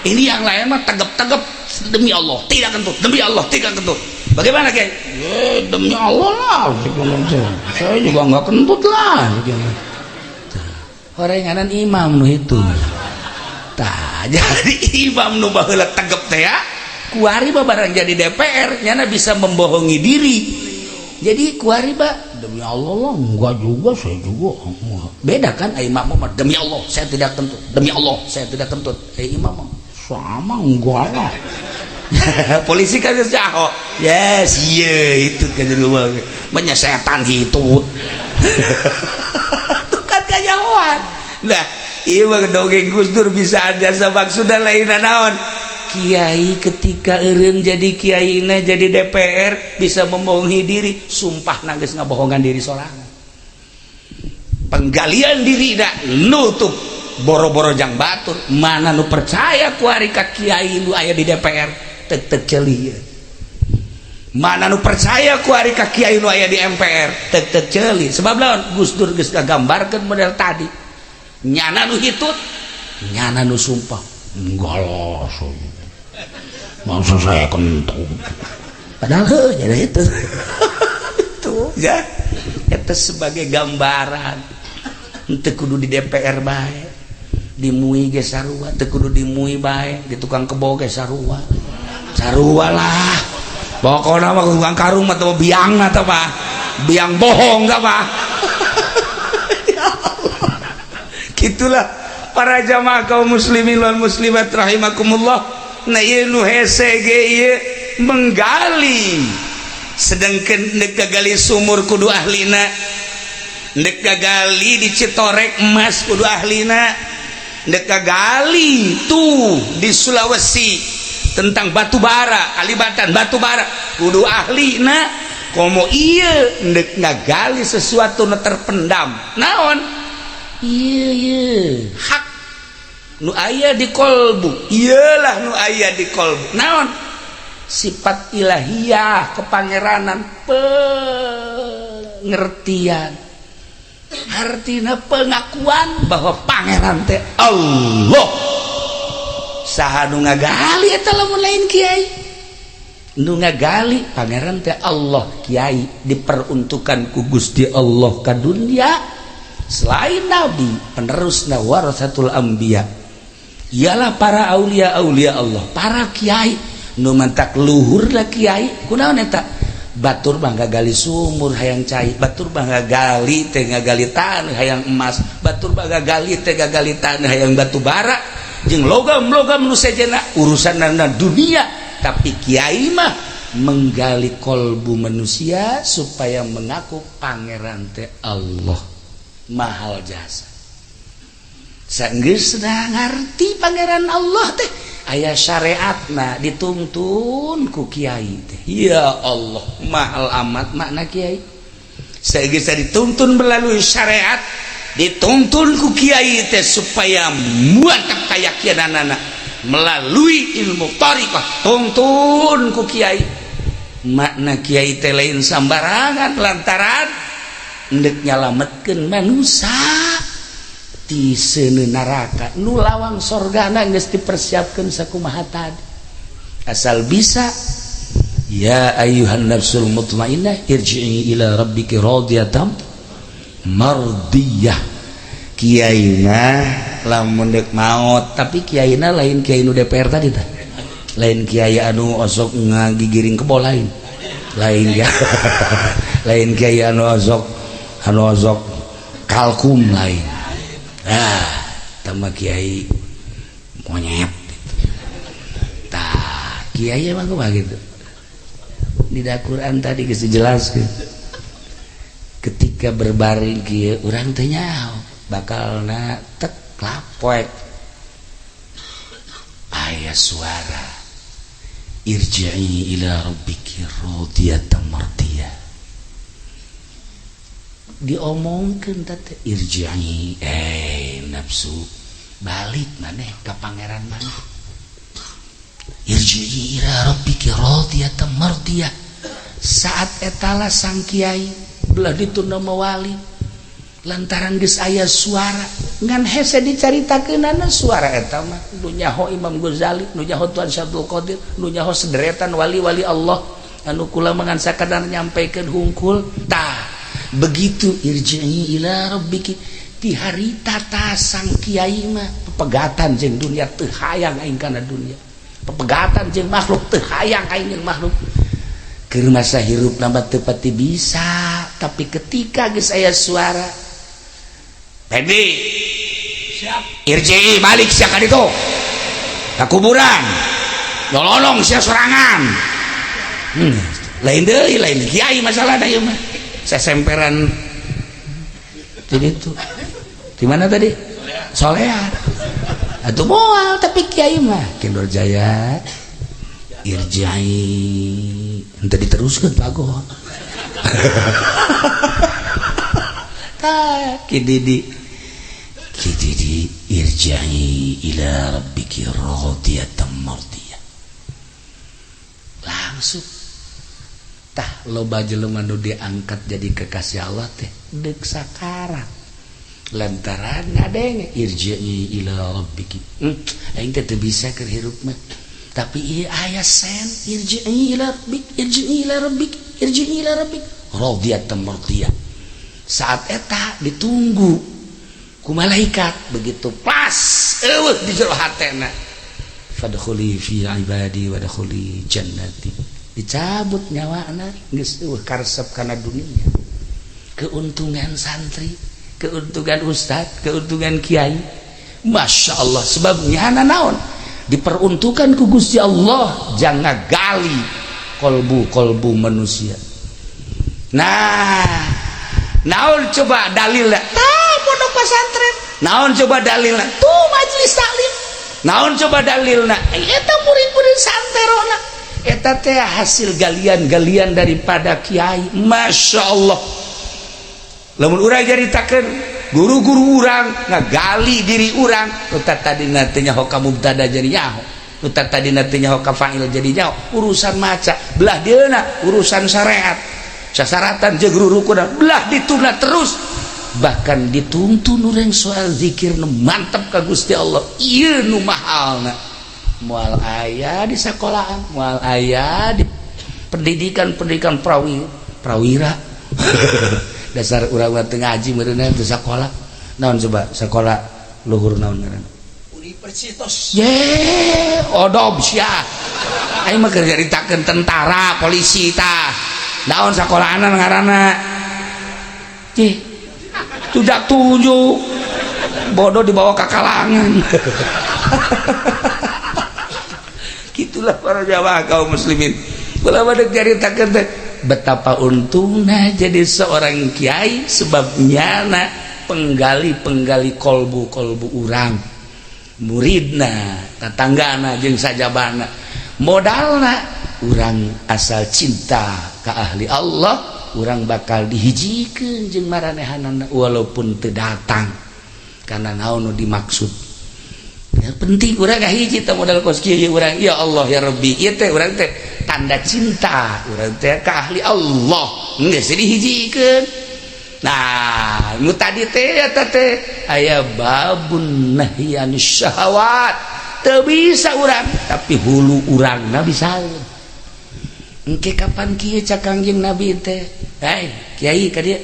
ini yang lain mah tegap-tegap demi Allah tidak kentut, demi Allah tidak kentut. Bagaimana Kiai? Demi Allah lah, saya juga enggak kentut lah. Horenganan imam nu itu. Tah, jadi imam nu baheula tegep teh ya. Kuari mah barang jadi DPR nyana bisa membohongi diri. Jadi kuari mah demi Allah lah, enggak juga saya juga. Beda kan imam mah demi Allah saya tidak kentut. Demi Allah saya tidak kentut. Imam mah sama enggak lah. Polisi kan jaho. Yes, iya itu kan rumah. Menyesetan gitu. Kajawan. Nah, ieu mah dongeng Gus Dur bisa ada maksudna lain naon. Kiai ketika eureun jadi kiaina jadi DPR bisa membohongi diri, sumpah geus ngabohongan diri sorangan. Penggalian diri da nutup boro-boro jang batur, mana nu percaya ku ari ka kiai nu aya di DPR teu ceuli. Mana nu percaya ku ari ka kiai nu aya di MPR teu ceuli. Sebab lawan Gus Dur geus ngagambarkeun model tadi. Nyana nu hitut, nyana nu sumpah. Enggak lah, masa saya kentut. Padahal jadi itu. Itu ya. Itu sebagai gambaran. Teu kudu di DPR bae. Dimui ge sarua, teu kudu dimui bae, di tukang kebo ge sarua. Sarua lah. Pokoknya mah tukang karung atau biang atau apa biang bohong gak apa. Gitulah para jamaah kaum muslimin wal muslimat rahimakumullah. Nah ieu nu hese ge ieu menggali sedengkeun neuk gagali sumur kudu ahlina, neuk gagali di Citorek emas kudu ahlina, neuk gagali tuh di Sulawesi tentang batu bara, Kalibatan batu bara kudu ahli na komo iya ndek ngagali sesuatu nu terpendam naon iya hak nu aya di kolbu iyalah nu aya di kolbu naon sifat ilahiyah kepangeranan pengertian artina pengakuan bahwa pangeran teh Allah. Saha nu ngagali eta lamun lain kiai nu ngagali pangeran teh Allah kiai diperuntukkan ku Gusti Allah ka dunia selain nabi penerusna warasatul anbiya ialah para aulia Allah para kiai nu mantak luhurna kiai kunaon eta batur mah ngagali sumur hayang cai batur mah ngagali teh ngagali taneuh hayang emas batur mah ngagali teh ngagali taneuh hayang batu bara jeung logam-logam nu sejenna urusanna dunia tapi kiai mah menggali kolbu manusia supaya mengaku pangeran teh Allah mahal jasa saenggeus ngarti pangeran Allah teh aya syariatna dituntun ku kiai teh ya Allah mahal amat makna kiai saenggeus dituntun melalui syariat dituntun ku kiai teh supaya muatap keyakinanana melalui ilmu thariqah tuntun ku kiai makna kiai teh lain sambarangan lantaran hendak nyalametkeun manusia ti seuneu neraka nu lawang sorgana geus dipersiapkeun sakumaha tadi asal bisa ya ayyuhan nafsul mutmainnah irji'i ila rabbiki radiyatan mardiyah kiaina lamun deuk maot tapi kiaina lain kiai nu DPR tadi tah lain kiai anu osok ngagigiring kebo lain ya lain kiai anu osok kalkum lain tambah kiai monyet tah kiai emang kumaha gitu di Al-Qur'an tadi geus dijelaskeun ketika berbaring kieu urang teh nyaho bakalna tek lapoek aya suara irji'i ila rabbiki radiyatan mardiyah diomongkeun teh irji'i nafsu balik maneh ka pangeran maneh irji'i ila rabbiki radiyatan mardiyah saat etala sang kiai belah ditunda mawali lantaran geus aya suara ngan hese dicaritakeunana suara eta mah nu nyaho Imam Ghazali nu nyaho Tuan Syabdul Qadir nu nyaho sederetan wali-wali Allah anu kula mangan sakadar nyampaikeun hungkul tah begitu irji'i ila rabbiki di harita ta sang kiai mah pepegatan jeung dunia teu hayang aing kana dunia pepegatan jeung makhluk teu hayang aing jeung makhluk keur masa hirup nambah teu pati bisa tapi ketika geus aya suara Pendi siap irji'i balik sia ka ditu ka kuburan nyolong sia sorangan lain deui lain kiai masalahna ieu mah sesemperan jadi itu di mana tadi Solehan atuh moal tapi kiai mah Kendor Jaya irji'i henteu diteruskeun pagoh tah kididi irji'i ila rabbiki radiyatan mardiyah langsung tah loba jelema nu diangkat jadi kekasih Allah teh deuk sakarat lantaran ngadenge irji'i ila rabbiki aing teh teu bisa keur hirup mah tapi ieu aya sen irji'i ila rabbik irji'i ila rabbik irji'i ila rabbik radiyatan mardiyah saat eta ditunggu ku malaikat begitu pas eueuh di jero hatena fadkhuli fi ibadi wadkhuli jannati dicabut nyawana geus eueuh karesep kana dunia keuntungan santri keuntungan ustad keuntungan kiai Masya Allah sebabnya naon diperuntukkan ku Gusti Allah jangan gali kolbu manusia nah naon coba dalilna pondok pesantren naon coba dalilna tuh majelis taklim naon coba dalilna eta murid-murid santerona eta teh hasil galian-galian daripada kiai Masya Allah lamun urang jaritakeun guru-guru urang ngagali diri urang nu tadina teh nyaho ka mubtada jadi nyaho nu tadina teh nyaho ka fa'il jadi nyaho urusan maca belah dieuna urusan syariat sasaratan jeung rukuna belah dituna terus bahkan dituntun urang soal zikir nu mantep ka Gusti Allah ieu nu mahalna moal aya di sekolahan moal aya di pendidikan prawira dasar urang teu ngaji meureunna teu sakola naon coba sekolah luhur naon ngaranna universitas ye odob sia aing mah keur caritakeun tentara polisi tah naon sakolahanan ngaranna cih tidak tunjuk bodoh dibawa ke kalangan gitulah para jamaah kaum muslimin kula badek caritakeun teh betapa untungna jadi seorang kiai sebabnya penggali kolbu urang muridna tatanggana jeung sajabana modalna urang asal cinta ka ahli Allah urang bakal dihijikeun jeung maranehanana walaupun teu datang karena naon nu dimaksud ya, penting urang hiji teh modal kos kieu urang ya Allah ya Rabbi ieu teh urang teh tanda cinta urang teh ka ahli Allah geus dihijikeun nah nu tadi teh eta teh aya babun nahyanis syahawat teu bisa urang tapi hulu urangna bisa engke kapan kieu cak Kangjeng Nabi teh kiai ka dieu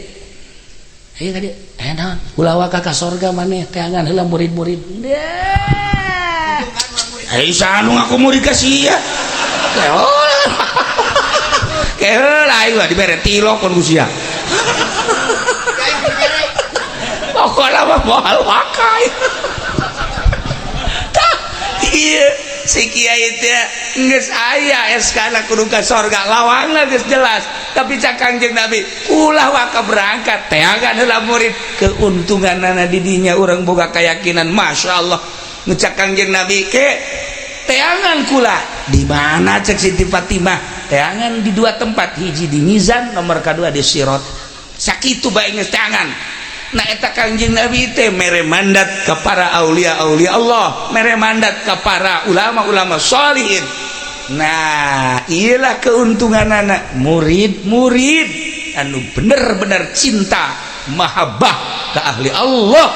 ayo ka dieu naon ulawa ka sorga maneh teangan heula murid-murid saha nu ngaku murid ka sia heula ayo dibere tilok pun ku sia pokona mah moal wakai tah ieu si kiai teh geus aya SK-na kudu ka sorga lawangna geus jelas tapi cak Kangjeng Nabi ulah waka berangkat teangan heula murid keuntunganna di dinya urang boga keyakinan Masya Allah ngucak Kangjeng Nabi ke teangan kula di mana cek Siti Fatimah teangan di dua tempat hiji di mizan nomor kedua di sirat sakitu bae geus tangan. Nah eta Kangjeng Nabi teh mere mandat ka para aulia-aulia Allah, mere mandat ka para ulama-ulama sholihin. Nah, iyalah keuntunganana murid-murid anu bener-bener cinta mahabbah ka ahli Allah.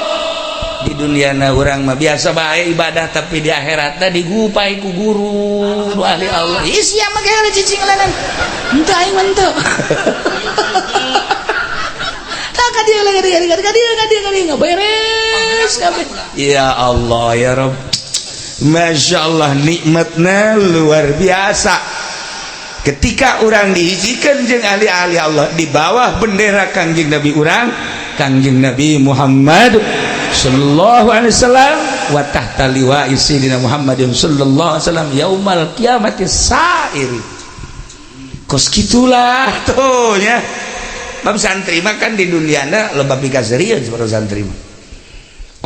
Di duniana urang mah biasa bae ibadah, tapi di akhiratna digupai ku guru ahli Allah. Sia mah geus cicing lanan. Henteu aing mah henteu. Dia beres kabeh. Ya Allah ya Rabb, Masya Allah, nikmatnya luar biasa ketika orang dihijikan jeung ahli-ahli Allah di bawah bendera Kangjeng Nabi urang, Kangjeng Nabi Muhammad sallallahu alaihi wasallam, wa tahta liwa'i sayyidina Muhammadin sallallahu alaihi wasallam yaumal qiyamati sa'iri. Kos gitulah tuh ya. Bab santri mah kan di duniana loba pikaseureun saudara santri mah.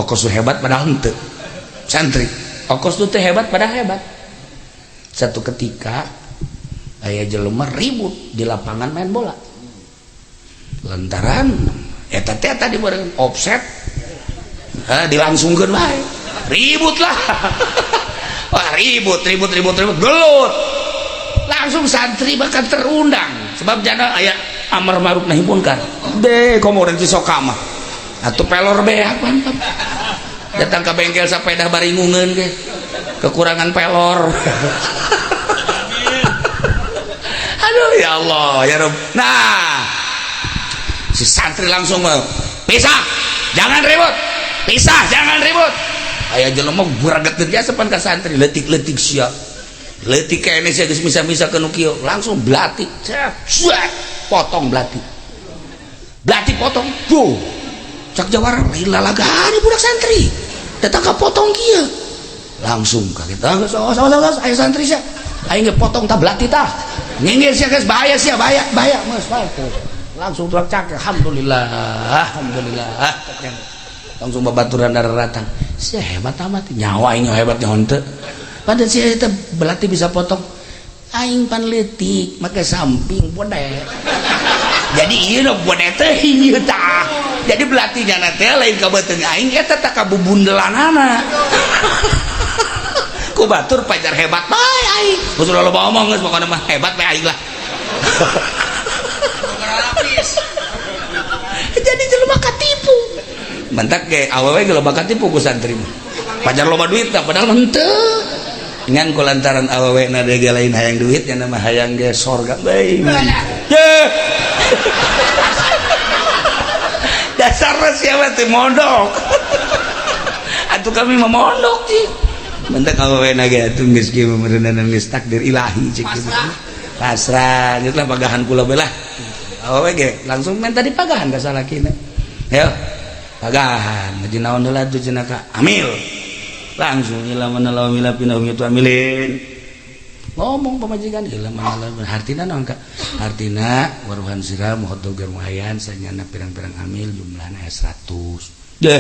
Okos hebat padahal henteu. Santri, okos teh hebat padahal hebat. Satu ketika aya jelema ribut di lapangan main bola. Lantaran eta teh tadi bareng offset. Dilangsungkeun wae. Ribut lah. Wah, ribut gelut. Langsung santri bakal terundang sebab jana aya amar ma'ruf nahi munkar deh komodan si soka mah atuh pelor beak mantap datang ke bengkel sepeda baringungeun ge kekurangan pelor. Aduh ya Allah ya Rabb. Nah si santri langsung pisah jangan ribut aya jelema gregetkeun biasa pan ka santri leutik-leutik sia leutik kene sia geus misa-misa kana kieu langsung belati potong belati potong tuh cak jawara lalagani budak santri datang ka potong kieu langsung kaget sawas aya santri sia aing ge potong tah belati tah nginggir sia geus bahaya meus langsung tuak cak alhamdulillah langsung babaturan dararatan sia hebat amat nyawa aing hebat nyaho henteu padahal sia eta belati bisa potong aing pan leutik make samping bodek. Jadi ieu nu bodek teh ieu tah. Jadi belatinya na teh lain ka beuteung aing eta tah ka bubundelanana. Ku batur pajar hebat bae aing. Betul loba omong geus pokona mah hebat bae aing lah. Jadi jelema katipu. Mentak ge awewe ge loba katipu ku santri mah. Pajar loba duit tah padahal henteu. Ngan kulantaran awewe na dege lain hayang duit yang nama hayang ge sorga bae. Dasarna siapa teh mondok. Atuh kami mah mondok sih. Mentek awewe na ge atuh geus kieu meureunan geus takdir ilahi cek kitu. Pasrah geus lah pagahan kula belah. Awewe ge langsung minta dipagahan ka salakina. Yo. Pagahan, jeung naon heula tuh cenah ka amil. Langsung ilaman alawamila pindah itu amilin ngomong pemajikan ilaman alawamila hartina naon ka hartina waruhan siram hotoger muhayan sanyana pirang-pirang amil jumlahna 100 deh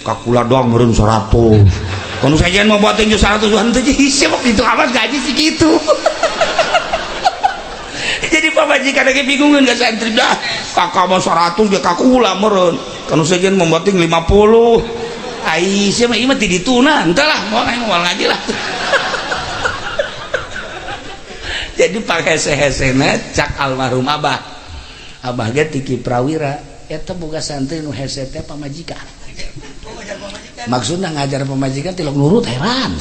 kakula doang meureun 100 kono sajian mau boting 100 henteu hiji mah kitu amat gaji segitu. Jadi pamajikan lagi bingungin gak santri dah kakak mau 100 dia kakula meureun kono sajian mau boting 50 Aisyah mah ieu mah ti dituna entahlah mau aing moal ngaji lah. Jadi pangese-hesena cak almarhum abah ge tiki prawira eta boga santri nu hese teh pamajikan. Maksudna ngajar pamajikan tilok nurut heran.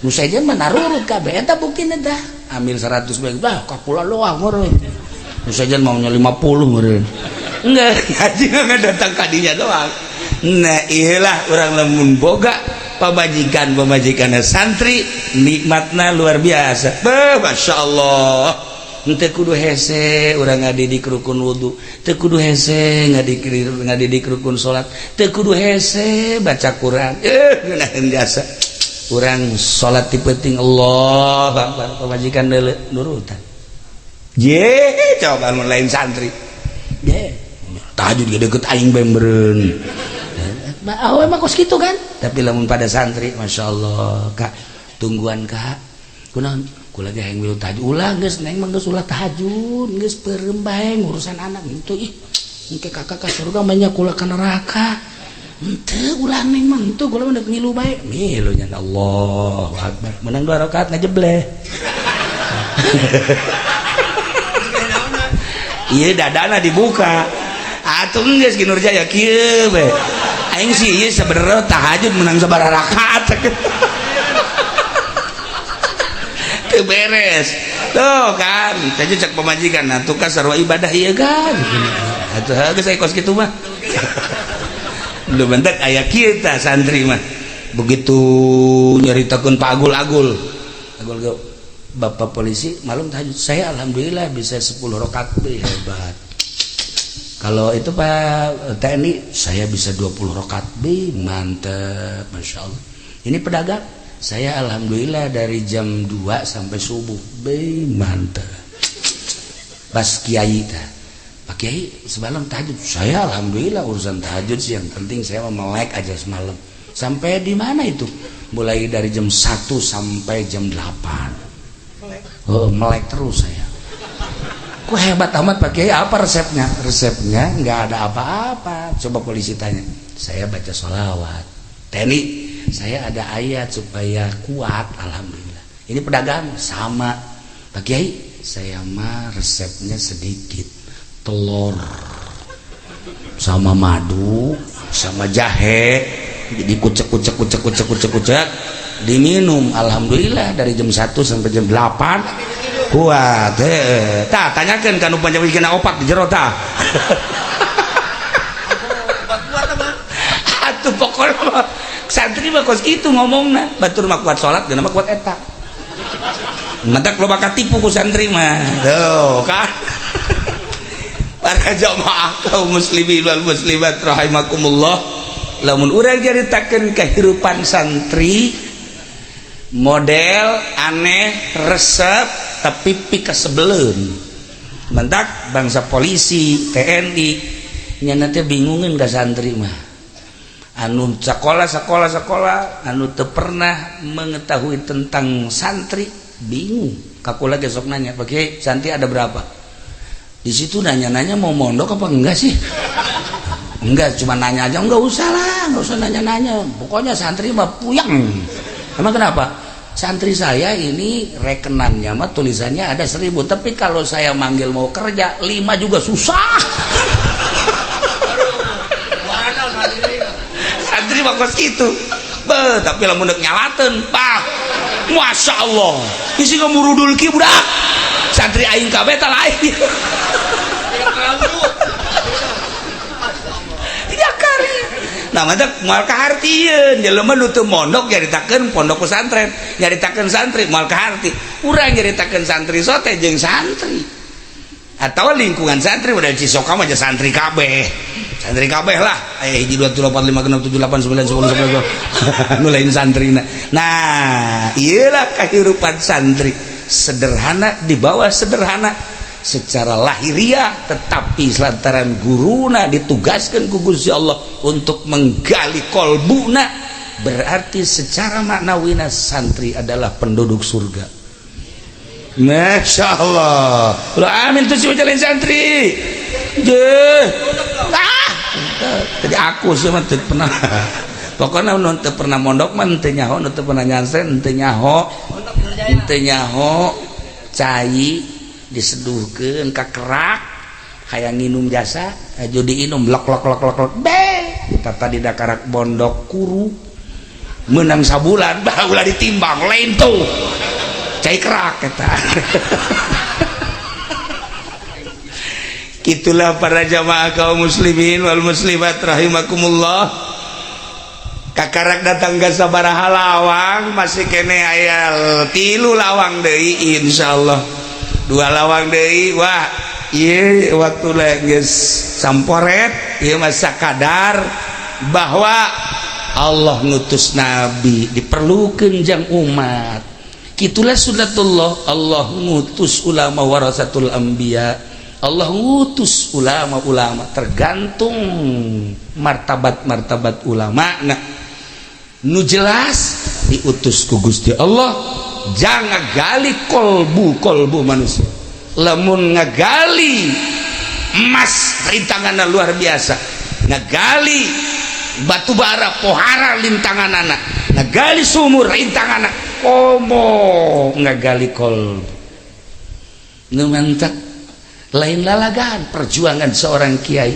Nu saejeun mah narurut kabeh eta buktina tah. Ambil 100 bae bah kakula doang meureun. Nu saejeun maunya 50 meureun. Enggak, ngaji enggak datang kadinya doang. Nah iyalah orang lamun boga pamajikan santri nikmatna luar biasa. Masya Allah teu kudu hese urang ngadidik rukun wudu, teu kudu hese ngadidik rukun salat, teu kudu hese baca Quran. Ngeunaheun jasa urang salat ti penting Allah Akbar pamajikan nurutan. Je coba mun lain santri. Je tahajud ge deukeut aing bae meureun. Awe mah kos gitu kan tapi lamun pada santri Masya Allah kak tungguan kak kunaon kula ge hayang milu tahajud ulah geus neng mah geus ulah tahajud geus peureum bae ngurusan anak itu ih engke kakak ka surga banyak kula ka neraka. Henteu ulah ning mah henteu kula mah ngilu bae. Ngilu nya Allahu Akbar. Menang 2 rakaat ngajebleh. Iya dadana dibuka. Atuh geus Ki Nurjaya kieu we. Aing sih ieu sabenerna tahajud menang sabaraha rakaat. Teu beres. Tuh kan, tadi cek pemajikan, nah tuh kan sarwa ibadah iya kan. Atuh geus aya kos kitu mah. Belum bentak aya kita santri mah. Begitu nyaritakeun Pak Agul. Bapak polisi malam tahajud. Saya alhamdulillah bisa 10 rakaat hebat. Kalau itu Pak TNI saya bisa 20 rakaat mantap, Masya Allah. Ini pedagang saya alhamdulillah dari jam 2 sampai subuh mantap. Pas Kiai Pak Kiai semalam tahajud. Saya alhamdulillah urusan tahajud sih yang penting saya mau melek aja semalam. Sampai di mana itu? Mulai dari jam 1 sampai jam 8. Oh, melek terus saya. Kok hebat amat Pak Kiai, apa resepnya? Resepnya nggak ada apa-apa. Coba polisi tanya. Saya baca sholawat. TNI, saya ada ayat supaya kuat, alhamdulillah. Ini pedagang sama. Pak Kiai, saya mah resepnya sedikit. Telur sama madu sama jahe dikucek diminum, alhamdulillah dari jam 1 sampai jam 8 kuat. Tah tanyakeun ka nu panjawikeun opak di jero tah. Atuh pokona santri mah kos kitu ngomongna, batur mah kuat salat geuna mah kuat eta. Mentak loba katipu ku santri mah. Tuh kan. Para jamaah kaum muslimin wal muslimat rahimakumullah, lamun urang nyaritakeun kehidupan santri model aneh resep tapi pikeus sebeleun. Mentak bangsa polisi TNI nya nanti bingungin ka santri mah anu sekolah anu teu pernah mengetahui tentang santri bingung. Kakula besok nanya, "Pak santri ada berapa?" Di situ nanya-nanya mau mondok apa enggak sih? Enggak, cuma nanya aja. Enggak usah nanya-nanya. Pokoknya santri mah puyeng. Emang kenapa? Santri saya ini rekenannya mah tulisannya ada 1000, tapi kalau saya manggil mau kerja 5 juga susah. Santri mah kos gitu. Tapi lamun deuk nyalateun, Pak. Masya Allah. Isi ngamurudul ki budak. Santri aing kabeh tah lain. Nah, mata moal kahartieun jelema nu teu mondok nyaritakeun pondok pesantren, nyaritakeun santri moal kaharti. Urang nyaritakeun santri sote jeung santri. Atau lingkungan santri udah Cisoka mah aja santri kabeh. Santri kabeh lah. Hiji 2 3 4 5 6 7 8 9 10 11 nu lain santrina. Nah, iyalah kehidupan santri. Sederhana di bawah sederhana secara lahiriah, tetapi lantaran guruna ditugaskan ku Gusti Allah untuk menggali kolbuna, berarti secara maknawina santri adalah penduduk surga. Masya Allah. Lo amin tuh si jalan santri. Jadi aku sih teu pernah. Pokoknya nu teu pernah mondok mah teu nyaho, nu teu pernah nyansen teu nyaho. Teu nyaho cai diseduhkeun ka kerak hayang nginum jasa aja diinum lok tata di dakarak bondok kuru menang sabulan baheula ditimbang lain tuh cai kerak eta. Itulah para jamaah kaum muslimin wal muslimat rahimakumullah. Kakarak datang ke sabaraha lawang masih kene aya 3 lawang deui insyaallah. 2 lawang deui wah ieu waktu geus samporet ieu mah sakadar bahwa Allah ngutus nabi diperlukeun jang umat. Kitulah sunnatullah, Allah ngutus ulama warasatul anbiya. Allah ngutus ulama-ulama tergantung martabat-martabat ulama. Nah, nu jelas diutus ku Gusti Allah. Jangan gali kolbu manusia. Lamun ngagali emas rintangan luar biasa ngagali batu bara pohara rintangan anak ngagali sumur rintangan anak komo ngagali kol nu mantap lain lalagaan perjuangan seorang kiai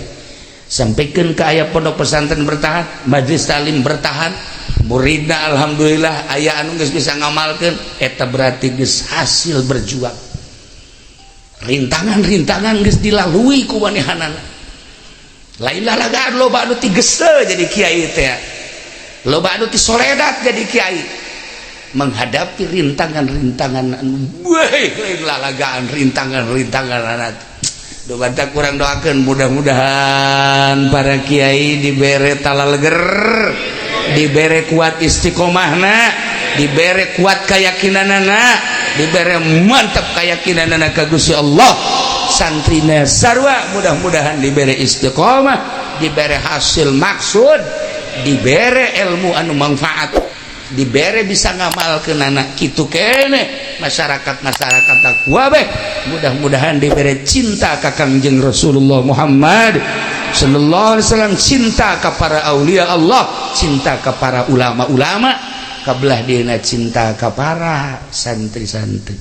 sampaikan ke aya pondok pesantren bertahan majelis taklim bertahan muridna alhamdulillah aya anu geus bisa ngamalkeun eta berarti geus hasil berjuang rintangan-rintangan geus dilalui ku manehanana lain lalagaan loba anu ti geuseu jadi kiai teh loba anu ti soledat jadi kiai menghadapi rintangan-rintangan anu lain lalagaan rintangan-rintangan anak doa kurang doakan mudah-mudahan para kiai dibere talaleger dibere kuat istiqomahna dibere kuat keyakinanana dibere mantap keyakinanana ka Gusti Allah santrina sarua mudah-mudahan dibere istiqomah dibere hasil maksud dibere ilmu anu manfaat dibere bisa ngamalkeun anak kitu kene masyarakat takwa beh mudah-mudahan dibere cinta ka Kangjeng Rasulullah Muhammad sallallahu alaihi wasallam cinta ka para aulia Allah cinta ka para ulama-ulama kabelah dina cinta ka para santri-santri